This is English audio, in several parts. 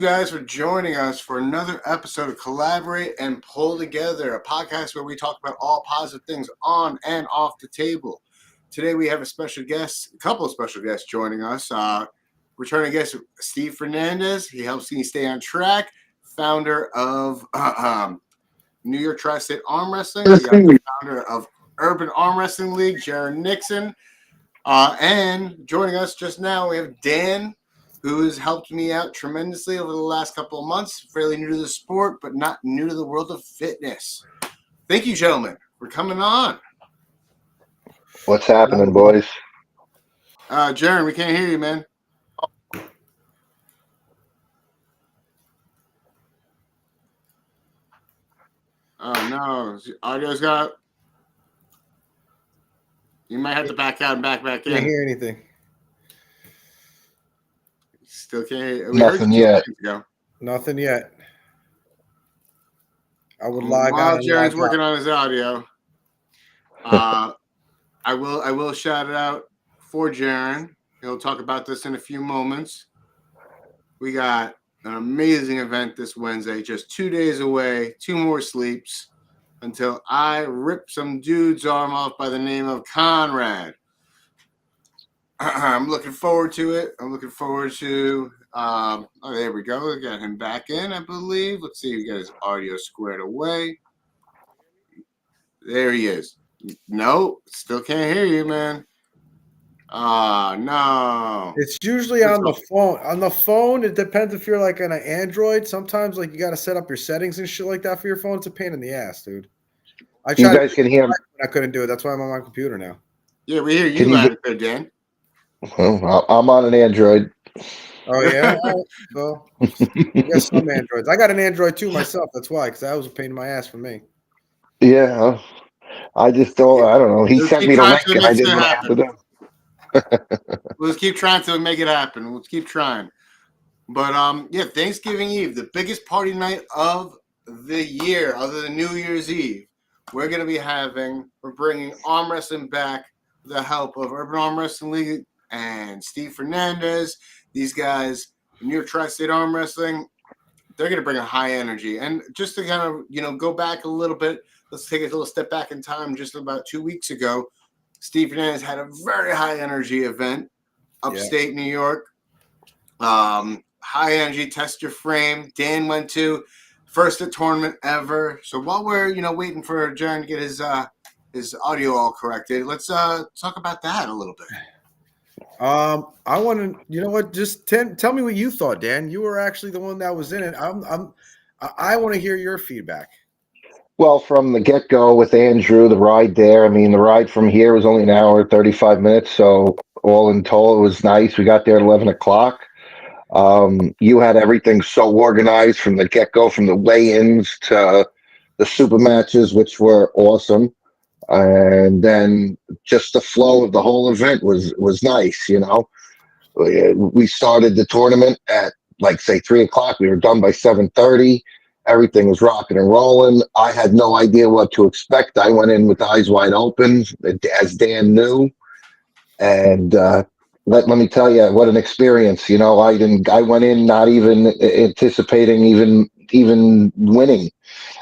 guys for joining us for another episode of Collaborate and Pull Together, a podcast where we talk about all positive things on and off the table. Today we have a couple of special guests joining us. Returning guest Steve Fernandez. He helps me stay on track. Founder of New York Tri-state Armwrestling. We got the founder of Urban Arm Wrestling League, Gerren Nixon. And joining us just now, we have Dan, who has helped me out tremendously over the last couple of months. Fairly new to the sport, but not new to the world of fitness. Thank you, gentlemen, for coming on. What's happening, boys? Gerren, we can't hear you, man. Oh, no. Audio's got... You might have to back out and back in. Can't hear anything. Still can't hear. Nothing yet. Nothing yet. I would log While on. Gerren's working on his audio, I will shout it out for Gerren. He'll talk about this in a few moments. We got an amazing event this Wednesday, just 2 days away, 2 more sleeps until I rip some dude's arm off by the name of Conrad. I'm looking forward to it. I'm looking forward to, there we go. We got him back in, I believe. Let's see if we got his audio squared away. There he is. No, still can't hear you, man. No. It's usually on the phone. On the phone, it depends if you're like on an Android. Sometimes like you got to set up your settings and shit like that for your phone. It's a pain in the ass, dude. You guys can hear me. I couldn't do it. That's why I'm on my computer now. Yeah, we hear you loud and clear, Dan. Well, I'm on an Android. Oh, yeah? Well, I guess some Androids. I got an Android too myself. That's why, because that was a pain in my ass for me. Yeah. I just don't, I don't know. He sent me the link and I didn't know what to do. Let's keep trying to make it happen. Let's keep trying. But, yeah, Thanksgiving Eve, the biggest party night of the year, other than New Year's Eve. We're bringing arm wrestling back with the help of Urban Arm Wrestling League and Steve Fernandez. These guys, New York Tri-state Armwrestling, they're going to bring a high energy. And just to kind of, go back a little bit, let's take a little step back in time. Just about 2 weeks ago, Steve Fernandez had a very high energy event, upstate New York. High energy, test your frame. Dan went to first tournament ever. So while we're, waiting for Gerren to get his audio all corrected, let's talk about that a little bit. I want to, just tell me what you thought, Dan. You were actually the one that was in it. I want to hear your feedback. Well, from the get-go with Andrew, the ride there, the ride from here was only an hour, 35 minutes. So all in total, it was nice. We got there at 11 o'clock. You had everything so organized from the get-go, from the weigh-ins to the super matches, which were awesome. And then just the flow of the whole event was nice, We started the tournament at, say, 3 o'clock. We were done by 7:30. Everything was rocking and rolling. I had no idea what to expect. I went in with eyes wide open, as Dan knew. And let me tell you, what an experience. I went in not even anticipating even winning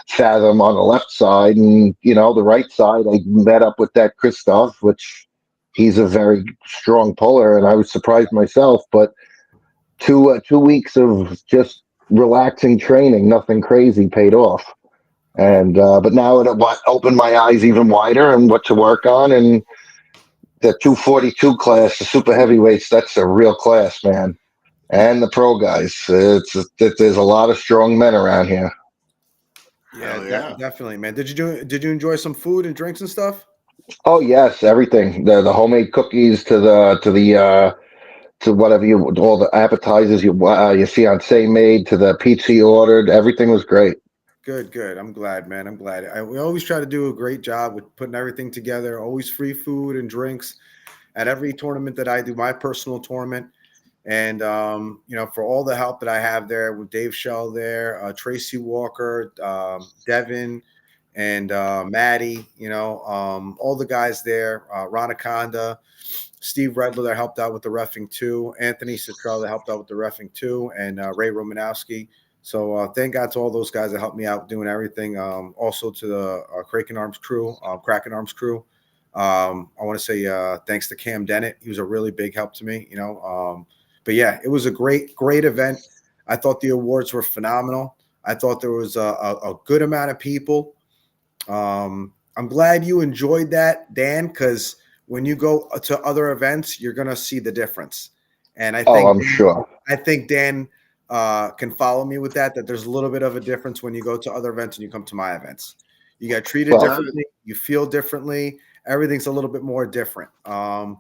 Fathom on the left side, and the right side I met up with that Christoph, which he's a very strong puller, and I was surprised myself. But 2 weeks of just relaxing training, nothing crazy, paid off. And but now it opened my eyes even wider and what to work on. And the 242 class, the super heavyweights, that's a real class, man. And the pro guys, there's a lot of strong men around here. Yeah, definitely, man. Did you enjoy some food and drinks and stuff? Oh yes, everything. The homemade cookies to whatever all the appetizers your fiance made, to the pizza you ordered. Everything was great. Good. I'm glad, man. I'm glad. We always try to do a great job with putting everything together. Always free food and drinks at every tournament that I do, my personal tournament. And, for all the help that I have there with Dave Shell there, Tracy Walker, Devin, and Maddie, all the guys there, Ron Akonda, Steve Redler that helped out with the reffing too, Anthony Citrell that helped out with the reffing too, and Ray Romanowski. So thank God to all those guys that helped me out doing everything. Also to the Kraken Arms crew. I want to say thanks to Cam Dennett. He was a really big help to me, but yeah, it was a great event. I thought the awards were phenomenal. I thought there was a good amount of people. I'm glad you enjoyed that, Dan, because when you go to other events, you're going to see the difference. And I think, I'm sure. I think Dan can follow me with that there's a little bit of a difference when you go to other events and you come to my events. You get treated differently. You feel differently. Everything's a little bit more different.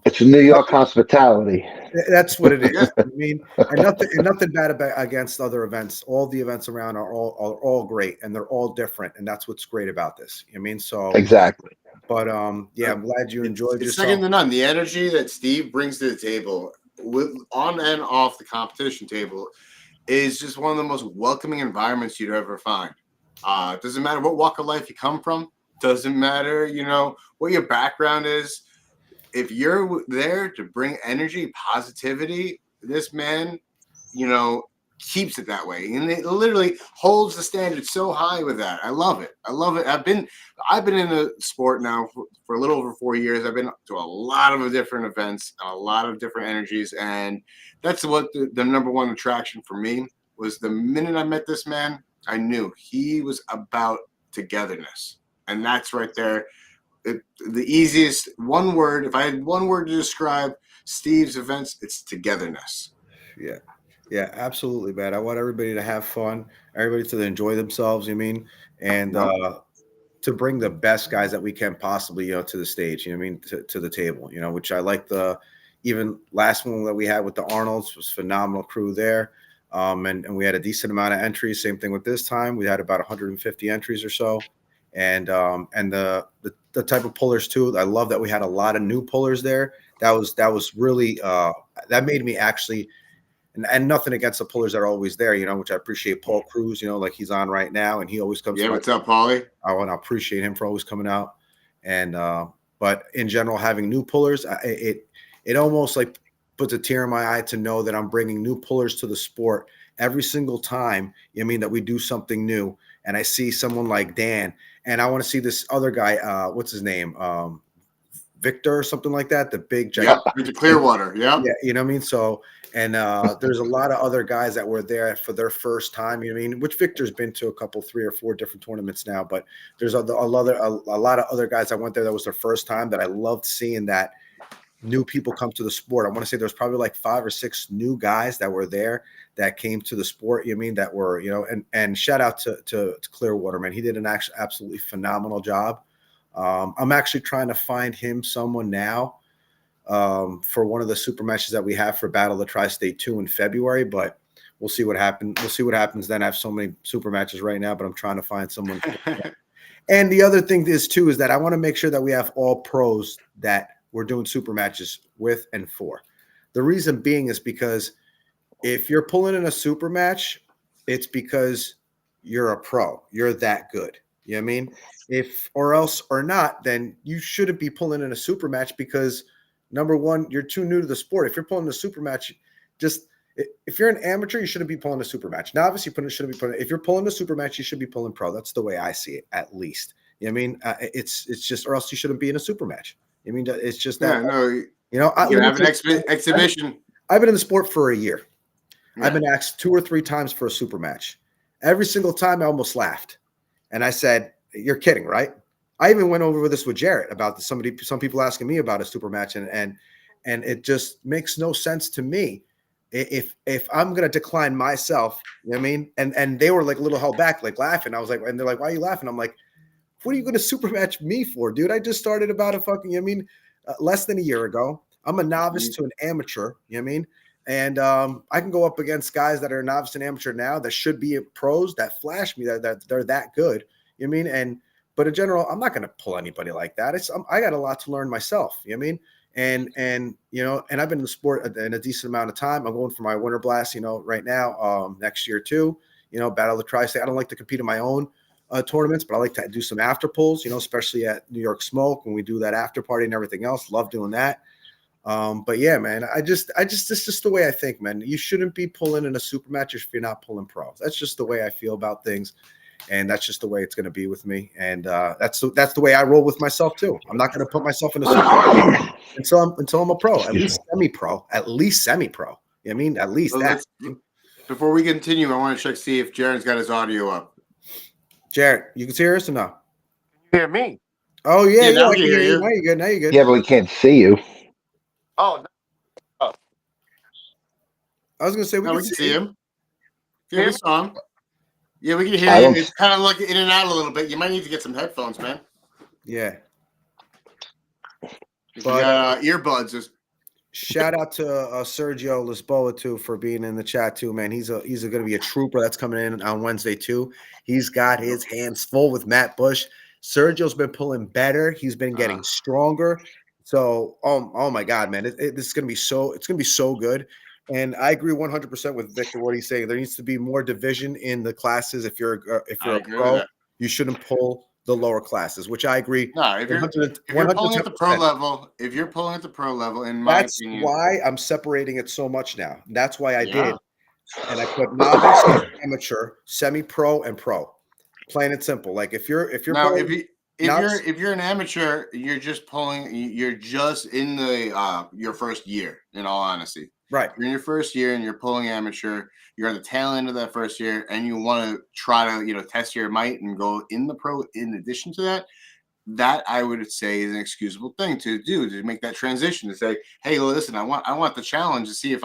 It's New York hospitality. That's what it is. I mean, and nothing bad against other events. All the events around are all great, and they're all different, and that's what's great about this. I mean, so exactly. But yeah, I'm glad you enjoyed yourself. Second to none. The energy that Steve brings to the table, on and off the competition table, is just one of the most welcoming environments you'd ever find. It doesn't matter what walk of life you come from. Doesn't matter, what your background is. If you're there to bring energy, positivity, this man, keeps it that way, and it literally holds the standard so high with that. I love it. I've been in the sport now for a little over 4 years. I've been to a lot of different events, a lot of different energies, and that's what the number one attraction for me was. The minute I met this man, I knew he was about togetherness, and that's right there. The easiest one word, if I had one word to describe Steve's events, it's togetherness. Yeah, absolutely, man. I want everybody to have fun, everybody to enjoy themselves, and to bring the best guys that we can possibly, to the stage, to the table, which I like. Even last one that we had with the Arnolds was phenomenal crew there. And we had a decent amount of entries. Same thing with this time. We had about 150 entries or so. And the type of pullers too. I love that we had a lot of new pullers there. That was really that made me actually, and nothing against the pullers that are always there, which I appreciate. Paul Cruz, like he's on right now, and he always comes. Yeah, what's up, Paulie? I want to appreciate him for always coming out. And but in general, having new pullers, it almost like puts a tear in my eye to know that I'm bringing new pullers to the sport every single time. That we do something new, and I see someone like Dan, and I want to see this other guy. What's his name? Victor or something like that. The big giant. Yeah, Victor Clearwater. Yeah. Yeah, you know what I mean. So, and there's a lot of other guys that were there for their first time. Which Victor's been to a couple, 3 or 4 different tournaments now. But there's a lot of other guys that went there that was their first time. That I loved seeing that new people come to the sport. I want to say there's probably like 5 or 6 new guys that were there that came to the sport. That were and shout out to Clearwater, man. He did an absolutely phenomenal job. I'm actually trying to find him someone now for one of the super matches that we have for Battle of the Tri-State 2 in February, but we'll see what happens. We'll see what happens then. I have so many super matches right now, but I'm trying to find someone. And the other thing is too, is that I want to make sure that we have all pros that we're doing super matches with and for. The reason being is because if you're pulling in a super match, it's because you're a pro. You're that good. You know what I mean? If or else or not, then you shouldn't be pulling in a super match because number one, you're too new to the sport. If you're pulling a super match, if you're an amateur, you shouldn't be pulling a super match. Novice, you shouldn't be pulling. If you're pulling a super match, you should be pulling pro. That's the way I see it, at least. You know what I mean? It's just, or else you shouldn't be in a super match. I mean, it's just that. Yeah, no. You have an exhibition. I've been in the sport for a year. Yeah. I've been asked 2 or 3 times for a super match. Every single time, I almost laughed, and I said, "You're kidding, right?" I even went over this with Jarrett about some people asking me about a super match, and it just makes no sense to me. If I'm gonna decline myself, you know what I mean? And they were like a little held back, like laughing. I was like, and they're like, "Why are you laughing?" I'm like, "What are you gonna super match me for, dude? I just started about a fucking, you know what I mean, less than a year ago. I'm a novice to an amateur, you know what I mean? And I can go up against guys that are novice and amateur now that should be pros that flash me that they're that good, you know what I mean? But in general, I'm not going to pull anybody like that. I got a lot to learn myself, you know what I mean? And I've been in the sport in a decent amount of time. I'm going for my Winter Blast, right now, next year too, Battle of the Tri-State. I don't like to compete in my own tournaments, but I like to do some after pulls, especially at New York Smoke when we do that after party and everything else. Love doing that. But yeah, man, it's just the way I think, man. You shouldn't be pulling in a super match if you're not pulling pro. That's just the way I feel about things. And that's just the way it's going to be with me. And that's the way I roll with myself too. I'm not going to put myself in a super until I'm a pro, at least semi-pro. You know what I mean? At least that. Before we continue, I want to check see if Gerren's got his audio up. Jared, you can hear us or no? You hear me? Oh yeah, now I we can can hear you. Now you're good. Now you're good. Yeah, but we can't see you. Oh, I was gonna say we can see him. Yeah, we saw him. Yeah, we can hear you. It's kind of like in and out a little bit. You might need to get some headphones, man. Yeah. But you got earbuds. Shout out to Sergio Lisboa too for being in the chat too, man. He's going to be a trooper that's coming in on Wednesday too. He's got his hands full with Matt Bush. Sergio's been pulling better. He's been getting stronger. So, oh my God, man, this is going to be so good. And I agree 100% with Victor what he's saying. There needs to be more division in the classes. If you're a pro, you shouldn't pull the lower classes, which I agree. No, if you're pulling at the pro level, in my opinion, that's why I'm separating it so much now. That's why I did, and I put novice, amateur, semi-pro, and pro. Plain and simple. Like if you're an amateur, you're just pulling. You're just in the your first year. In all honesty, right? You're in your first year and you're pulling amateur. You're at the tail end of that first year, and you want to try to test your might and go in the pro. In addition to that, that I would say is an excusable thing to do to make that transition to say, hey, listen, I want the challenge to see if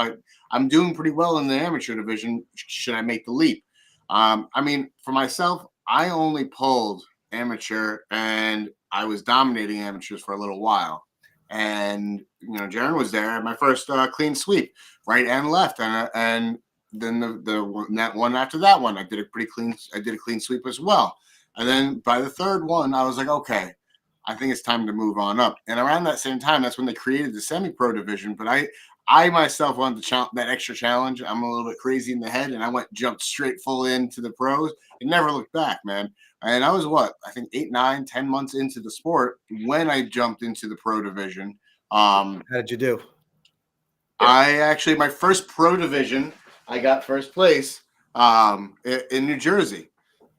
I'm doing pretty well in the amateur division. Should I make the leap? I mean, for myself, I only pulled amateur, and I was dominating amateurs for a little while. And Gerren was there at my first clean sweep, right and left, and then that one after that one, I did a clean sweep as well. And then by the third one, I was like, okay, I think it's time to move on up. And around that same time, that's when they created the semi-pro division. But I myself wanted that extra challenge. I'm a little bit crazy in the head, and jumped straight full into the pros and never looked back, man. And I was I think 8, 9, 10 months into the sport when I jumped into the pro division. How did you do? My first pro division, I got first place in New Jersey.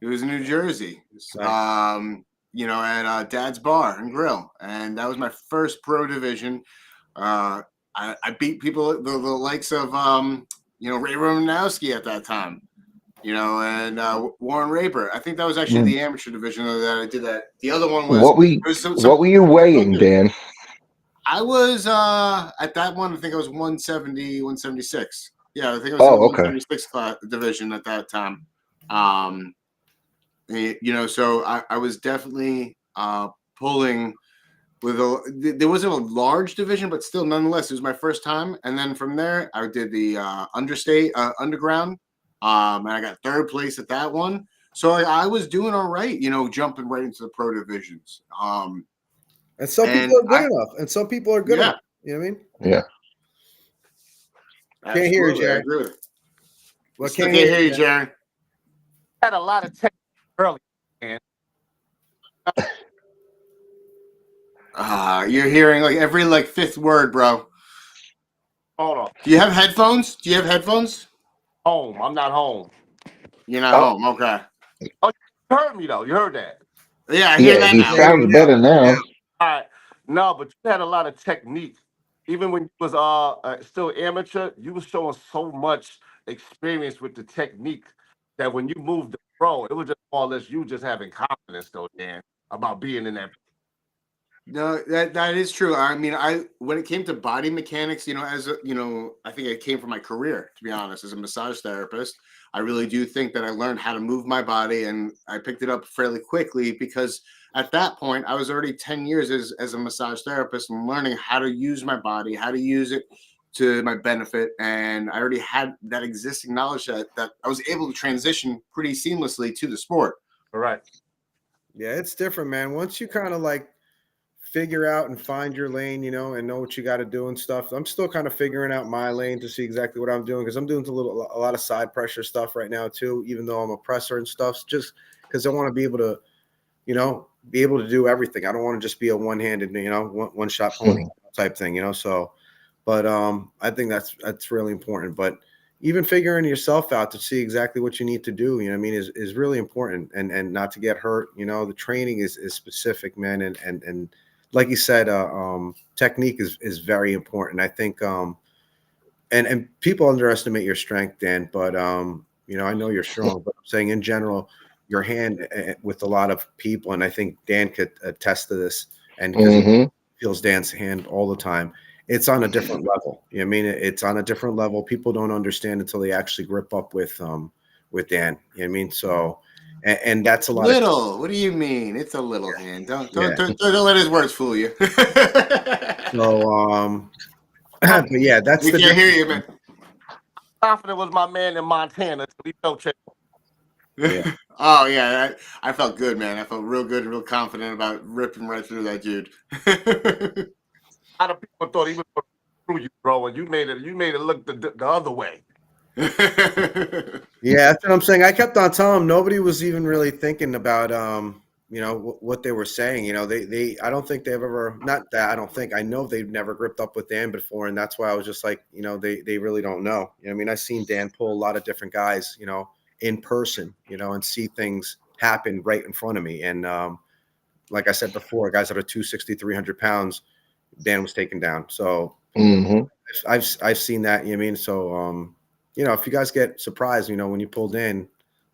It was in New Jersey, at Dad's Bar and Grill. And that was my first pro division. I beat people, the likes of, Ray Romanowski at that time, and Warren Raper. I think that was actually the amateur division that I did that. The other one was what were you weighing, Dan? I was at that one. I think I was 170, 176. Yeah, I think I was in the 176 class division at that time. So I was definitely pulling with there wasn't a large division, but still, nonetheless, it was my first time. And then from there, I did the underground, and I got third place at that one. So I was doing all right, jumping right into the pro divisions. And some people are good enough, and some people are good enough. You know what I mean? Yeah. Can't hear you, Gerren. I agree with it. Well, can't hear you, Gerren. Had a lot of tech early, man. You're hearing like every fifth word, bro. Hold on. Do you have headphones? Home. I'm not home. You're not home. Okay. Oh, you heard me though. You heard that. Yeah, I hear that he now. sounds better now. Yeah. All right. No, but you had a lot of technique. Even when you was still amateur, you was showing so much experience with the technique that when you moved to pro, it was just more or less you just having confidence though, Dan, about being in that. No, that is true. I mean, when it came to body mechanics, I think it came from my career, to be honest, as a massage therapist. I really do think that I learned how to move my body, and I picked it up fairly quickly because at that point I was already 10 years as a massage therapist and learning how to use my body, how to use it to my benefit. And I already had that existing knowledge that I was able to transition pretty seamlessly to the sport. All right. Yeah, it's different, man. Once you kind of figure out and find your lane, and know what you got to do and stuff. I'm still kind of figuring out my lane to see exactly what I'm doing because I'm doing a lot of side pressure stuff right now too, even though I'm a presser and stuff, just because I want to be able to, do everything. I don't want to just be a one-handed, one-shot pony type thing, So But I think that's really important. But even figuring yourself out to see exactly what you need to do, you know what I mean, is really important, and not to get hurt. You know, the training is specific, man. And like you said, technique is very important. I think, and people underestimate your strength, Dan, but, you know, I know you're strong, but I'm saying in general, your hand with a lot of people, and I think Dan could attest to this, and because he feels Dan's hand all the time, it's on a different level. You know what I mean? It's on a different level. People don't understand until they actually grip up with Dan. You know what I mean? So, and that's a lot little. What do you mean? It's a little hand. Don't let his words fool you. So, but yeah, that's we the can't hear you, man. Confident was my man in Montana. He felt check. Yeah. Oh yeah, I felt good, man. I felt real good, real confident about ripping right through that dude. A lot of people thought he was going through you, bro, and you made it look the other way. Yeah, that's what I'm saying. I kept on telling them nobody was even really thinking about you know, what they were saying. You know, they I don't think they've ever, not that I don't think, I know they've never gripped up with Dan before, and that's why I was just like, you know, they really don't know. You know, I mean, I've seen Dan pull a lot of different guys, you know, in person, you know, and see things happen right in front of me. And like I said before, guys that are 260, 300 pounds, Dan was taken down. So I've seen that. You know what I mean? So you know, if you guys get surprised, you know, when you pulled in,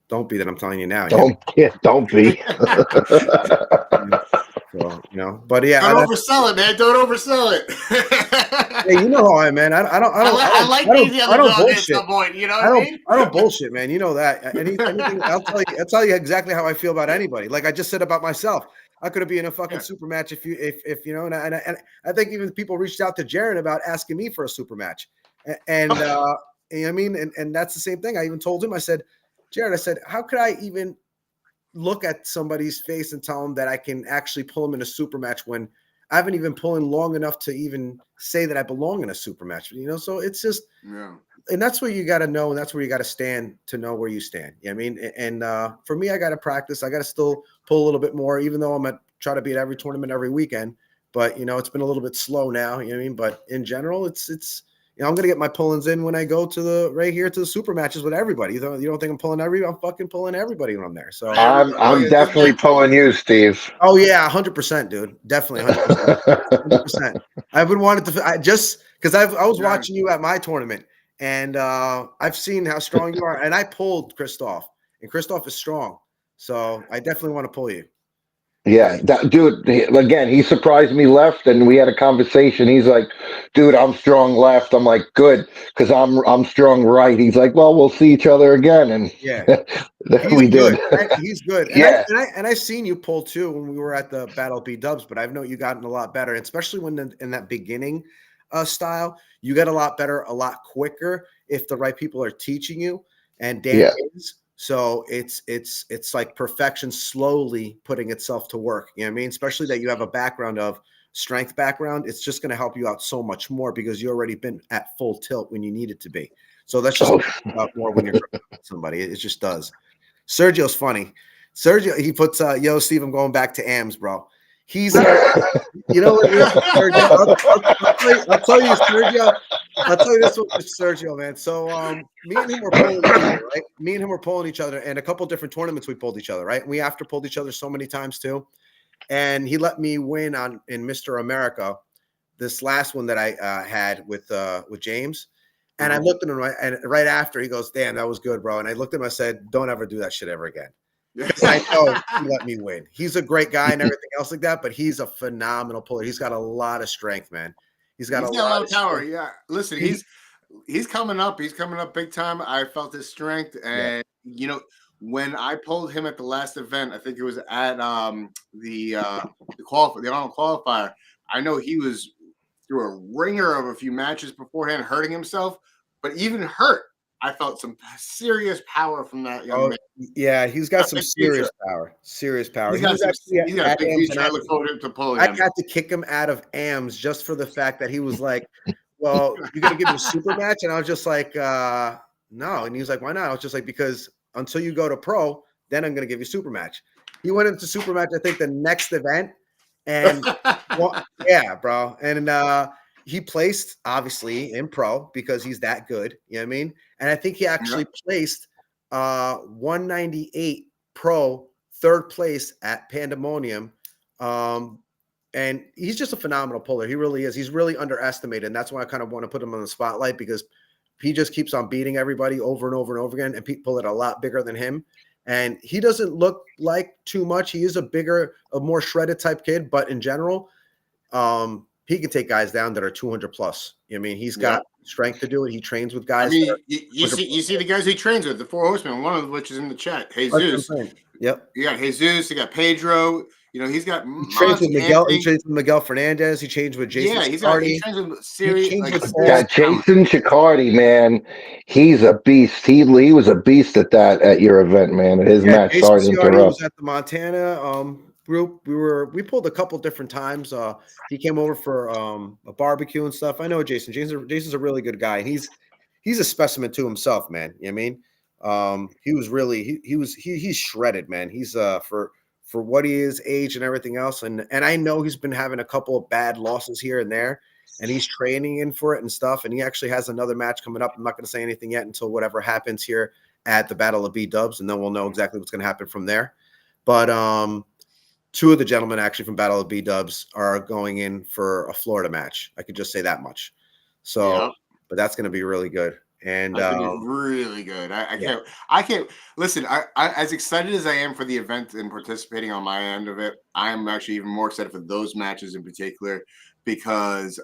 don't be that I'm telling you now. Don't be. So, you know, but yeah, don't oversell it, man. Don't oversell it. Yeah, you know how I am, man. I like the other dog at some point. You know what I mean? I don't bullshit, man. You know that. Anything, I'll tell you exactly how I feel about anybody. Like I just said about myself, I could have been in a fucking super match if you know. And I think even people reached out to Gerren about asking me for a super match, and you know what I mean, and that's the same thing. I even told him. I said, Gerren, I said, how could I even look at somebody's face and tell them that I can actually pull them in a super match when I haven't even pulling long enough to even say that I belong in a super match, you know? So it's just, and that's where you got to know, and that's where you got to stand to know where you stand. You know what I mean? And for me, I got to practice. I got to still pull a little bit more, even though try to be at every tournament every weekend, but you know, it's been a little bit slow now, you know what I mean? But in general, it's, you know, I'm going to get my pull-ins in when I go to the super matches with everybody. You don't think I'm pulling I'm fucking pulling everybody when I'm there. So I'm definitely pulling you, Steve. Oh yeah, 100%, dude. Definitely 100%. I would want it to just because I was watching you at my tournament, and I've seen how strong you are, and I pulled Christoph, and Christoph is strong, so I definitely want to pull you. Yeah, that dude, again, he surprised me left, and we had a conversation. He's like, dude, I'm strong left. I'm like, good, because I'm strong right. He's like, well, we'll see each other again. And yeah, we did. He's good. Yeah. And I've seen you pull too when we were at the Battle B Dubs, but I've known you gotten a lot better, especially when in that beginning style, you get a lot better, a lot quicker if the right people are teaching you. And Dan is. So it's like perfection slowly putting itself to work. You know what I mean? Especially that you have a background of strength background. It's just going to help you out so much more because you already been at full tilt when you need it to be. So that's just about more when you're with somebody. It just does. Sergio's funny. Sergio, he puts, yo, Steve, I'm going back to AMS, bro. He's, you know what? I'll tell you, Sergio. I'll tell you this one with Sergio, man. So me and him were pulling each other, right? Me and him were pulling each other, and a couple different tournaments we pulled each other, right? We after pulled each other so many times too. And he let me win in Mr. America, this last one that I had with James. And I looked at him right after he goes, damn, that was good, bro. And I looked at him, I said, don't ever do that shit ever again. Because I know he let me win. He's a great guy and everything else like that, but he's a phenomenal puller. He's got a lot of strength, man. He's got a lot of power. Yeah. Listen, he's coming up. He's coming up big time. I felt his strength. And you know, when I pulled him at the last event, I think it was at the Arnold qualifier, I know he was through a ringer of a few matches beforehand, hurting himself, but even hurt, I felt some serious power from that young man. Yeah, he's got some serious power. Serious power. He's got a big future. I look forward to pulling him. I had to kick him out of AMS just for the fact that he was like, well, you're going to give me a super match? And I was just like, no. And he was like, why not? I was just like, because until you go to pro, then I'm going to give you a super match. He went into super match, I think, the next event. And well, yeah, bro. And he placed obviously in pro because he's that good. You know what I mean? And I think he actually placed 198 pro, third place at Pandemonium. And he's just a phenomenal puller. He really is. He's really underestimated. And that's why I kind of want to put him on the spotlight, because he just keeps on beating everybody over and over and over again. And people that are a lot bigger than him. And he doesn't look like too much. He is a more shredded type kid. But in general, he can take guys down that are 200 plus. I mean, he's got strength to do it. He trains with guys. I mean, you see the guys he trains with, the Four Horsemen, one of which is in the chat. Jesus. Yep. You got Jesus. You got Pedro. You know, he's got. He trains with Miguel. He trains with Miguel Fernandez. He trains with Jason. Yeah, he trains with Siri. Jason Chicardi, man, he's a beast. He was a beast at your event, man. At his match. Jason Sorry to interrupt. was at the Montana group. We pulled a couple different times. He came over for a barbecue and stuff. I know Jason. Jason's a really good guy. He's a specimen to himself, man. You know what I mean? He was really he's shredded, man. He's for what he is, age and everything else. And I know he's been having a couple of bad losses here and there, and he's training in for it and stuff. And he actually has another match coming up. I'm not going to say anything yet until whatever happens here at the Battle of B-Dubs, and then we'll know exactly what's going to happen from there. But two of the gentlemen actually from Battle of B-Dubs are going in for a Florida match. I could just say that much. So, but that's going to be really good. And really good. I can't listen. I as excited as I am for the event and participating on my end of it, I'm actually even more excited for those matches in particular, because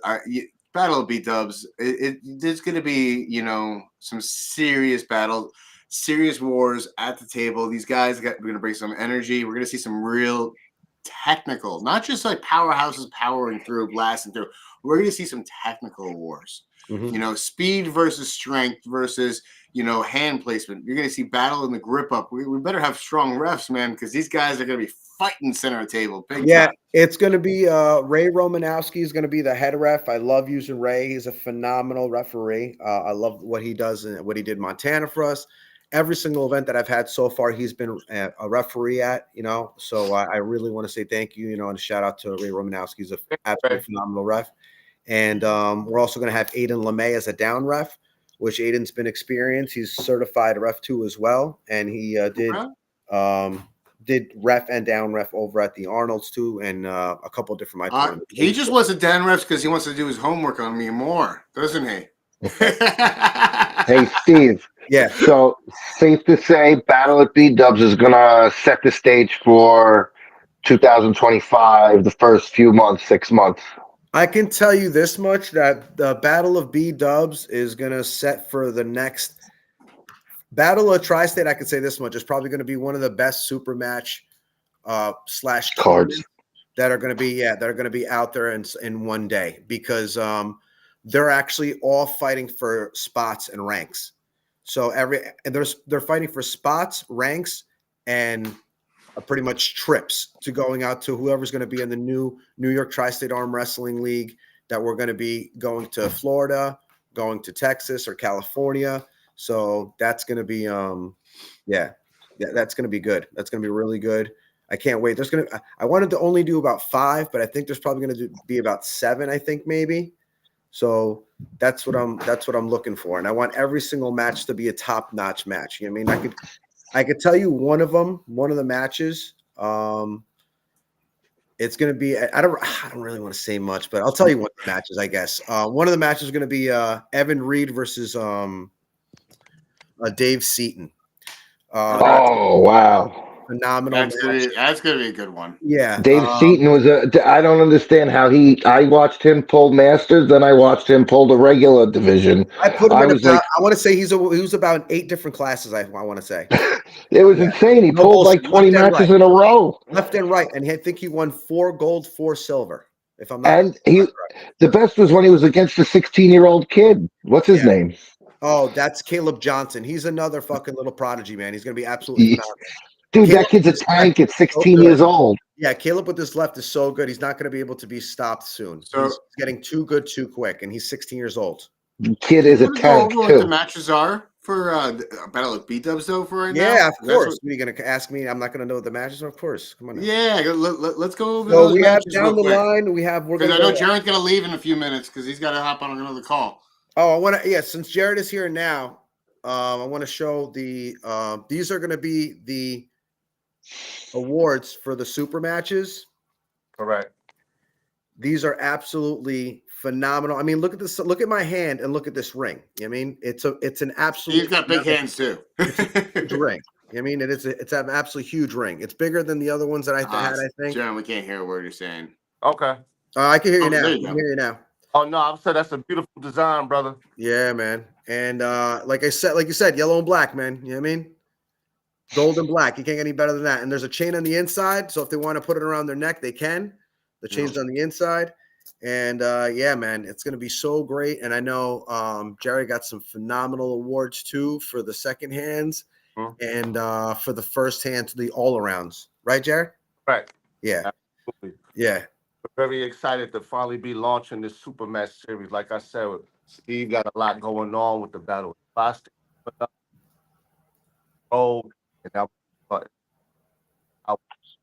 Battle of B-Dubs, there's going to be, you know, some serious battles, serious wars at the table. These guys are going to bring some energy. We're going to see some real technical, not just like powerhouses powering through, blasting through. We're going to see some technical wars. Mm-hmm. You know, speed versus strength versus, you know, hand placement. You're going to see battle in the grip up. We better have strong refs, man, because these guys are going to be fighting center of table. Big time. It's going to be Ray Romanowski is going to be the head ref. I love using Ray. He's a phenomenal referee. I love what he does and what he did in Montana for us. Every single event that I've had so far, he's been a referee at, you know. So I really want to say thank you, you know, and a shout out to Ray Romanowski. He's an absolutely phenomenal ref. And we're also going to have Aiden LeMay as a down ref, which Aiden's been experienced. He's certified ref 2 as well. And he did ref and down ref over at the Arnold's too, and a couple of different he just wants to down refs because he wants to do his homework on me more, doesn't he? Hey, Steve. Yeah. So safe to say Battle at B-Dubs is going to set the stage for 2025, the first few months, 6 months. I can tell you this much, that the Battle of B-Dubs is going to set for the next Battle of Tri-State. I can say this much. It's probably going to be one of the best super match slash cards that are going to be out there in one day, because they're actually all fighting for spots and ranks. So they're fighting for spots, ranks, and pretty much trips to going out to whoever's going to be in the new New York Tri-State Armwrestling League, that we're going to be going to Florida, going to Texas or California. So that's going to be that's going to be good. That's going to be really good. I can't wait. I wanted to only do about 5, but I think there's probably going to be about 7, I think maybe. So that's what I'm looking for. And I want every single match to be a top-notch match. You know what I mean? I could tell you one of the matches. It's going to be, I don't really want to say much, but I'll tell you what the matches, I guess. One of the matches is going to be Evan Reed versus Dave Seaton. Wow. Phenomenal. That's gonna be a good one. Yeah. Dave Seaton was I don't understand how I watched him pull Masters, then I watched him pull the regular division. I put him I want to say he was about 8 different classes, I want to say. It was insane. He pulled like 20 matches in a row. Left and right. And I think he won 4 gold, 4 silver. If I'm not And the best was when he was against the 16-year-old kid. What's his name? Oh, that's Caleb Johnson. He's another fucking little prodigy, man. He's gonna be absolutely phenomenal. Dude, Caleb, that kid's a tank at 16 years old. Yeah, Caleb with his left is so good. He's not going to be able to be stopped soon. So he's getting too good too quick, and he's 16 years old. The kid is a tank, too. What the matches are for Battle of B-Dubs though for right now? Yeah, of That's course. what- What, are you gonna ask me? I'm not gonna know what the matches are. Of course. Come on. Now. yeah, let's go over So those we have matches down real the quick. line. We're Because gonna I know go. Gerren's gonna leave in a few minutes because he's got to hop on another call. Oh, I want to. Yeah, since Jared is here now, I want to show the. These are going to be the awards for the super matches. Correct. These are absolutely phenomenal. I mean, look at this. Look at my hand and look at this ring. I mean, it's an absolute. He's got big hands too. Huge ring. I mean, it's an absolutely huge ring. It's bigger than the other ones that I had. I think. Gerren, we can't hear a word you're saying. Okay. I can hear you Oh, now. there I you can go. hear you now. Oh no, I said that's a beautiful design, brother. Yeah, man. And like you said, yellow and black, man. You know what I mean? Gold and black. You can't get any better than that. And there's a chain on the inside. So if they want to put it around their neck, they can. The chain's on the inside. And yeah, man, it's going to be so great. And I know Jerry got some phenomenal awards too for the second hands and for the first hands, the all arounds. Right, Jerry? Right. Yeah. Absolutely. Yeah. We're very excited to finally be launching this super match series. Like I said, Steve got a lot going on with the Battle of Tri-state Armwrestling, and now out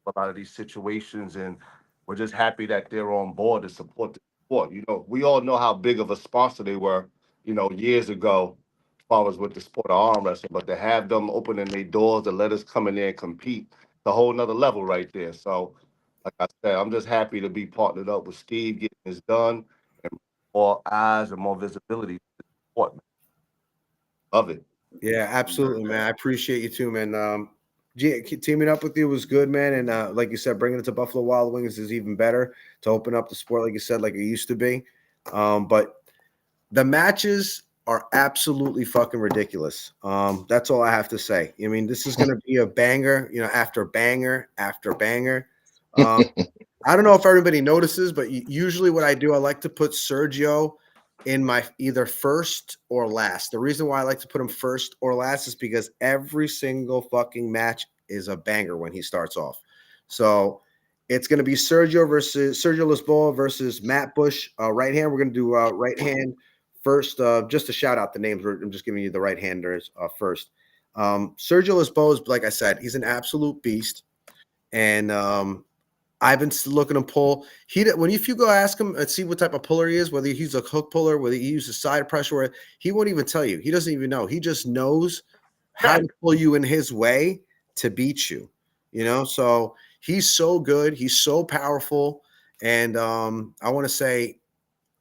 a lot of these situations, and we're just happy that they're on board to support the sport. You know, we all know how big of a sponsor they were, you know, years ago, as far as with the sport of arm wrestling. But to have them opening their doors to let us come in there and compete, it's a whole nother level right there. So, like I said, I'm just happy to be partnered up with Steve, getting this done, and more eyes and more visibility to the sport. Love it. Yeah, absolutely, man. I appreciate you too, man. Teaming up with you was good, man. And like you said, bringing it to Buffalo Wild Wings is even better to open up the sport, like you said, like it used to be. But the matches are absolutely fucking ridiculous. That's all I have to say. I mean, this is going to be a banger, you know, after banger after banger. I don't know if everybody notices, but usually what I do, I like to put Sergio in my either first or last. The reason why I like to put him first or last is because every single fucking match is a banger when he starts off. So it's going to be Sergio Lisboa versus Matt Bush. Right hand. We're going to do right hand first. Just to shout out the names. I'm just giving you the right handers first. Sergio Lisboa is, like I said, he's an absolute beast. And I've been looking to pull. If you go ask him and see what type of puller he is, whether he's a hook puller, whether he uses side pressure, he won't even tell you. He doesn't even know. He just knows how to pull you in his way to beat you. You know, so he's so good. He's so powerful. And I want to say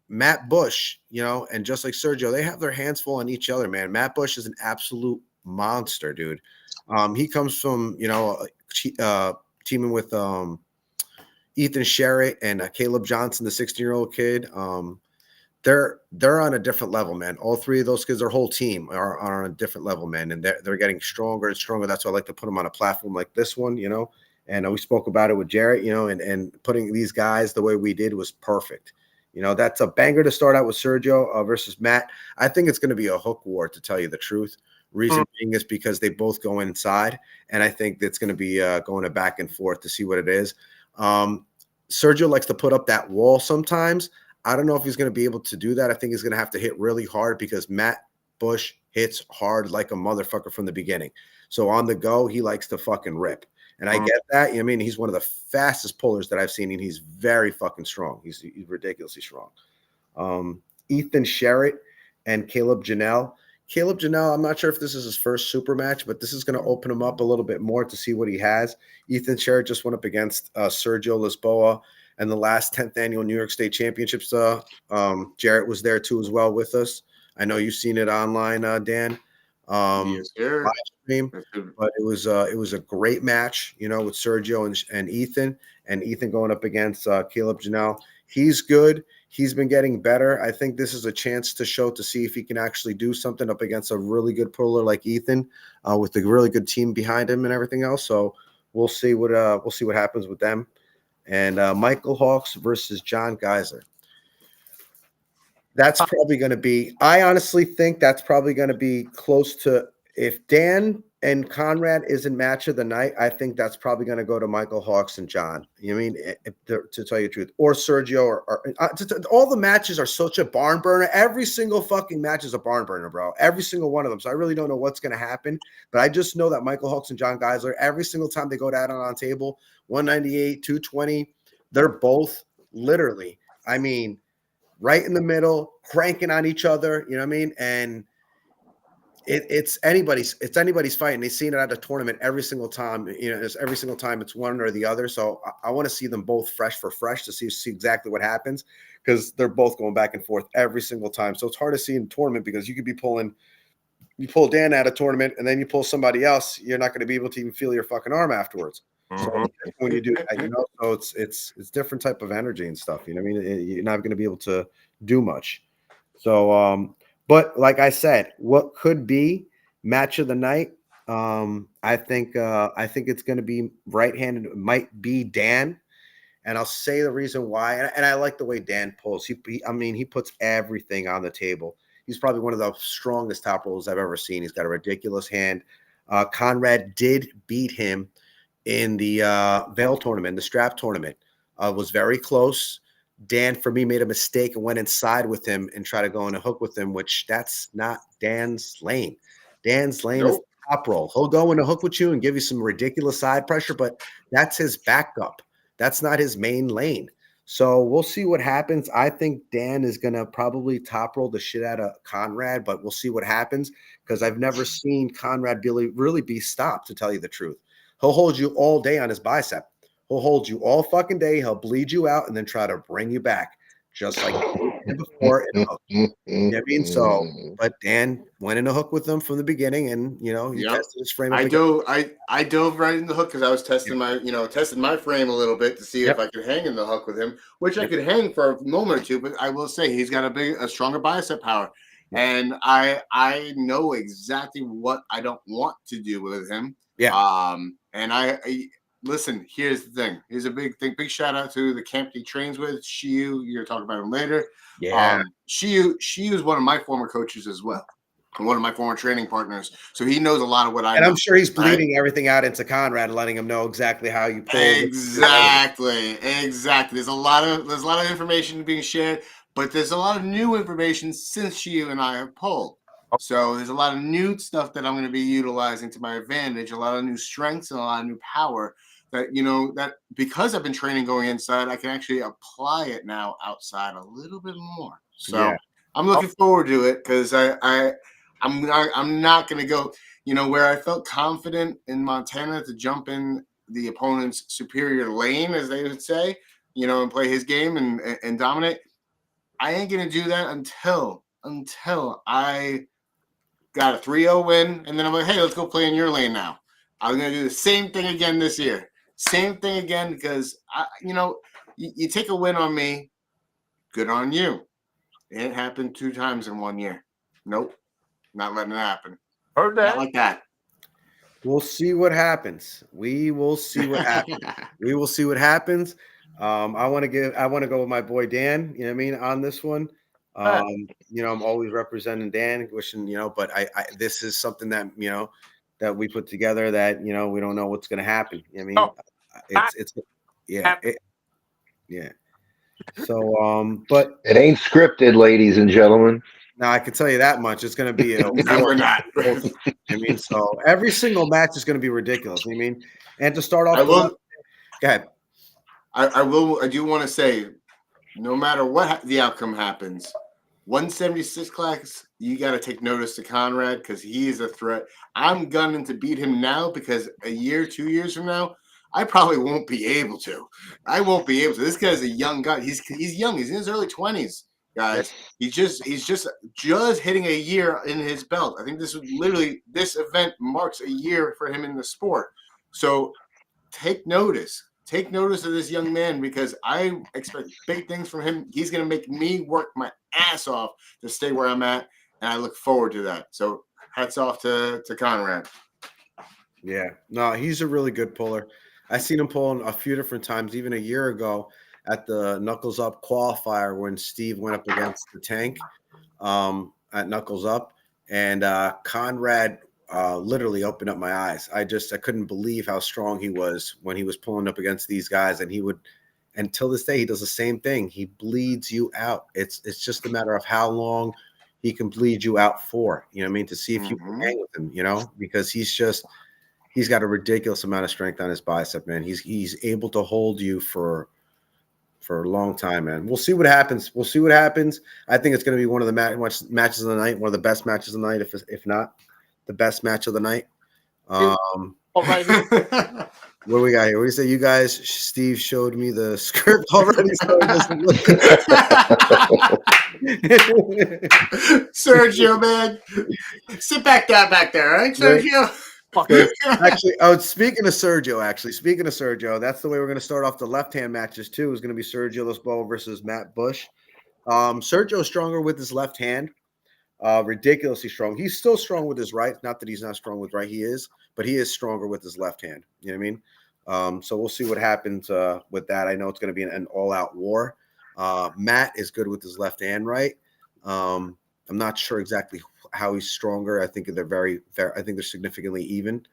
Matt Bush, you know, and just like Sergio, they have their hands full on each other, man. Matt Bush is an absolute monster, dude. He comes from, you know, teaming with Ethan Sherritt and Caleb Johnson, the 16-year-old kid. They're on a different level, man. All three of those kids, their whole team are on a different level, man. And they're getting stronger and stronger. That's why I like to put them on a platform like this one, you know. And we spoke about it with Jarrett, you know, and putting these guys the way we did was perfect. You know, that's a banger to start out with Sergio versus Matt. I think it's going to be a hook war, to tell you the truth. Reason being is because they both go inside, and I think that's going to be going back and forth to see what it is. Sergio likes to put up that wall sometimes. I don't know if he's going to be able to do that. I think he's going to have to hit really hard because Matt Bush hits hard like a motherfucker from the beginning. So on the go, he likes to fucking rip. And I get that. I mean, he's one of the fastest pullers that I've seen, and he's very fucking strong. He's ridiculously strong. Ethan Sherritt and Caleb Janelle. Caleb Janelle, I'm not sure if this is his first super match, but this is going to open him up a little bit more to see what he has. Ethan Sherritt just went up against Sergio Lisboa and the last 10th annual New York State Championships. Jarrett was there too as well with us. I know you've seen it online, Dan. Yes, sir. Live stream, but it was a great match, you know, with Sergio and Ethan going up against Caleb Janelle. He's good. He's been getting better. I think this is a chance to see if he can actually do something up against a really good puller like Ethan, with a really good team behind him and everything else. So we'll see what happens with them. And Michael Hawks versus John Geyser. That's probably going to be. I honestly think that's probably going to be close to. If Dan and Conrad isn't match of the night, I think that's probably going to go to Michael Hawks and John. You know what I mean? To tell you the truth, or Sergio, or all the matches are such a barn burner. Every single fucking match is a barn burner, bro. Every single one of them. So I really don't know what's going to happen, but I just know that Michael Hawks and John Geisler, every single time they go down on table, 198, 220, they're both literally, I mean, right in the middle, cranking on each other. You know what I mean? And it's anybody's fight, and they've seen it at a tournament every single time. You know, it's every single time it's one or the other. So I want to see them both fresh to see exactly what happens, because they're both going back and forth every single time. So it's hard to see in tournament, because you could be you pull Dan out of tournament and then you pull somebody else, you're not going to be able to even feel your fucking arm afterwards. So when you do that, you know, so it's different type of energy and stuff. You know what I mean? You're not going to be able to do much. So but like I said, what could be match of the night? I think it's going to be right-handed. It might be Dan, and I'll say the reason why. And I like the way Dan pulls. He puts everything on the table. He's probably one of the strongest top rollers I've ever seen. He's got a ridiculous hand. Conrad did beat him in the Vail tournament, the strap tournament. Was very close. Dan, for me, made a mistake and went inside with him and tried to go in a hook with him, which that's not Dan's lane. Dan's lane is top roll. He'll go in a hook with you and give you some ridiculous side pressure, but that's his backup. That's not his main lane. So we'll see what happens. I think Dan is going to probably top roll the shit out of Conrad, but we'll see what happens, because I've never seen Conrad really be stopped, to tell you the truth. He'll hold you all day on his bicep. He'll hold you all fucking day. He'll bleed you out and then try to bring you back, just like he did before. You know what I mean? So, but Dan went in a hook with them from the beginning, and he tested his frame. I dove right in the hook, because I was testing my frame a little bit to see if I could hang in the hook with him, which I could hang for a moment or two. But I will say he's got a stronger bicep power, and I know exactly what I don't want to do with him. Yeah. And I listen, here's the thing. Here's a big thing. Big shout out to the camp he trains with, Shiu. You're talking about him later. Yeah. Shiu is one of my former coaches as well, and one of my former training partners. So he knows a lot of what I know. And I'm sure he's bleeding everything out into Conrad and letting him know exactly how you pull. Exactly. There's a lot of information being shared, but there's a lot of new information since Shiu and I have pulled. So there's a lot of new stuff that I'm going to be utilizing to my advantage, a lot of new strengths and a lot of new power that, that because I've been training going inside, I can actually apply it now outside a little bit more. So I'm looking forward to it, because I'm not going to go, where I felt confident in Montana to jump in the opponent's superior lane, as they would say, and play his game and dominate. I ain't going to do that until I got a 3-0 win, and then I'm like, hey, let's go play in your lane now. I'm going to do the same thing again this year. Same thing again, because, you take a win on me, good on you. It happened 2 times in 1 year. Nope, not letting it happen. Heard that. Not like that. We'll see what happens. We will see what happens. I want to go with my boy Dan, you know what I mean, on this one. I'm always representing Dan, wishing, but I this is something that, that we put together that, we don't know what's going to happen. You know what I mean? So, but it ain't scripted, ladies and gentlemen. now I can tell you that much. It's going to be no, we're not. I mean, so every single match is going to be ridiculous. I mean, and to start off, go ahead. I do want to say, no matter what the outcome happens, 176 class, you got to take notice to Conrad, because he is a threat. I'm gunning to beat him now, because a year, 2 years from now, I probably won't be able to. I won't be able to. This guy's a young guy. He's young. He's in his early 20s, guys. He's just hitting a year in his belt. I think this event marks a year for him in the sport. So take notice. Take notice of this young man, because I expect big things from him. He's going to make me work my ass off to stay where I'm at, and I look forward to that. So hats off to Conrad. Yeah. No, he's a really good puller. I seen him pulling a few different times, even a year ago at the Knuckles Up qualifier when Steve went up against the Tank at Knuckles Up. And Conrad literally opened up my eyes. I couldn't believe how strong he was when he was pulling up against these guys, and until this day, he does the same thing. He bleeds you out. It's just a matter of how long he can bleed you out for, you know what I mean? To see if you can hang with him, you know, because he's got a ridiculous amount of strength on his bicep, man. He's able to hold you for a long time, man. We'll see what happens. I think it's going to be one of the matches of the night, one of the best matches of the night, if not the best match of the night. Right here. What do we got here? What do you say? You guys, Steve showed me the script already. So Sergio, man, sit back down back there, all right, Sergio? Actually, speaking of Sergio, that's the way we're going to start off the left-hand matches too. Is going to be Sergio Lisboa versus Matt Bush. Sergio's stronger with his left hand, ridiculously strong. He's still strong with his right. Not that he's not strong with right. He is, but he is stronger with his left hand. You know what I mean? So we'll see what happens with that. I know it's going to be an all-out war. Matt is good with his left and right. I'm not sure exactly how he's stronger. I think they're very fair. I think they're significantly even.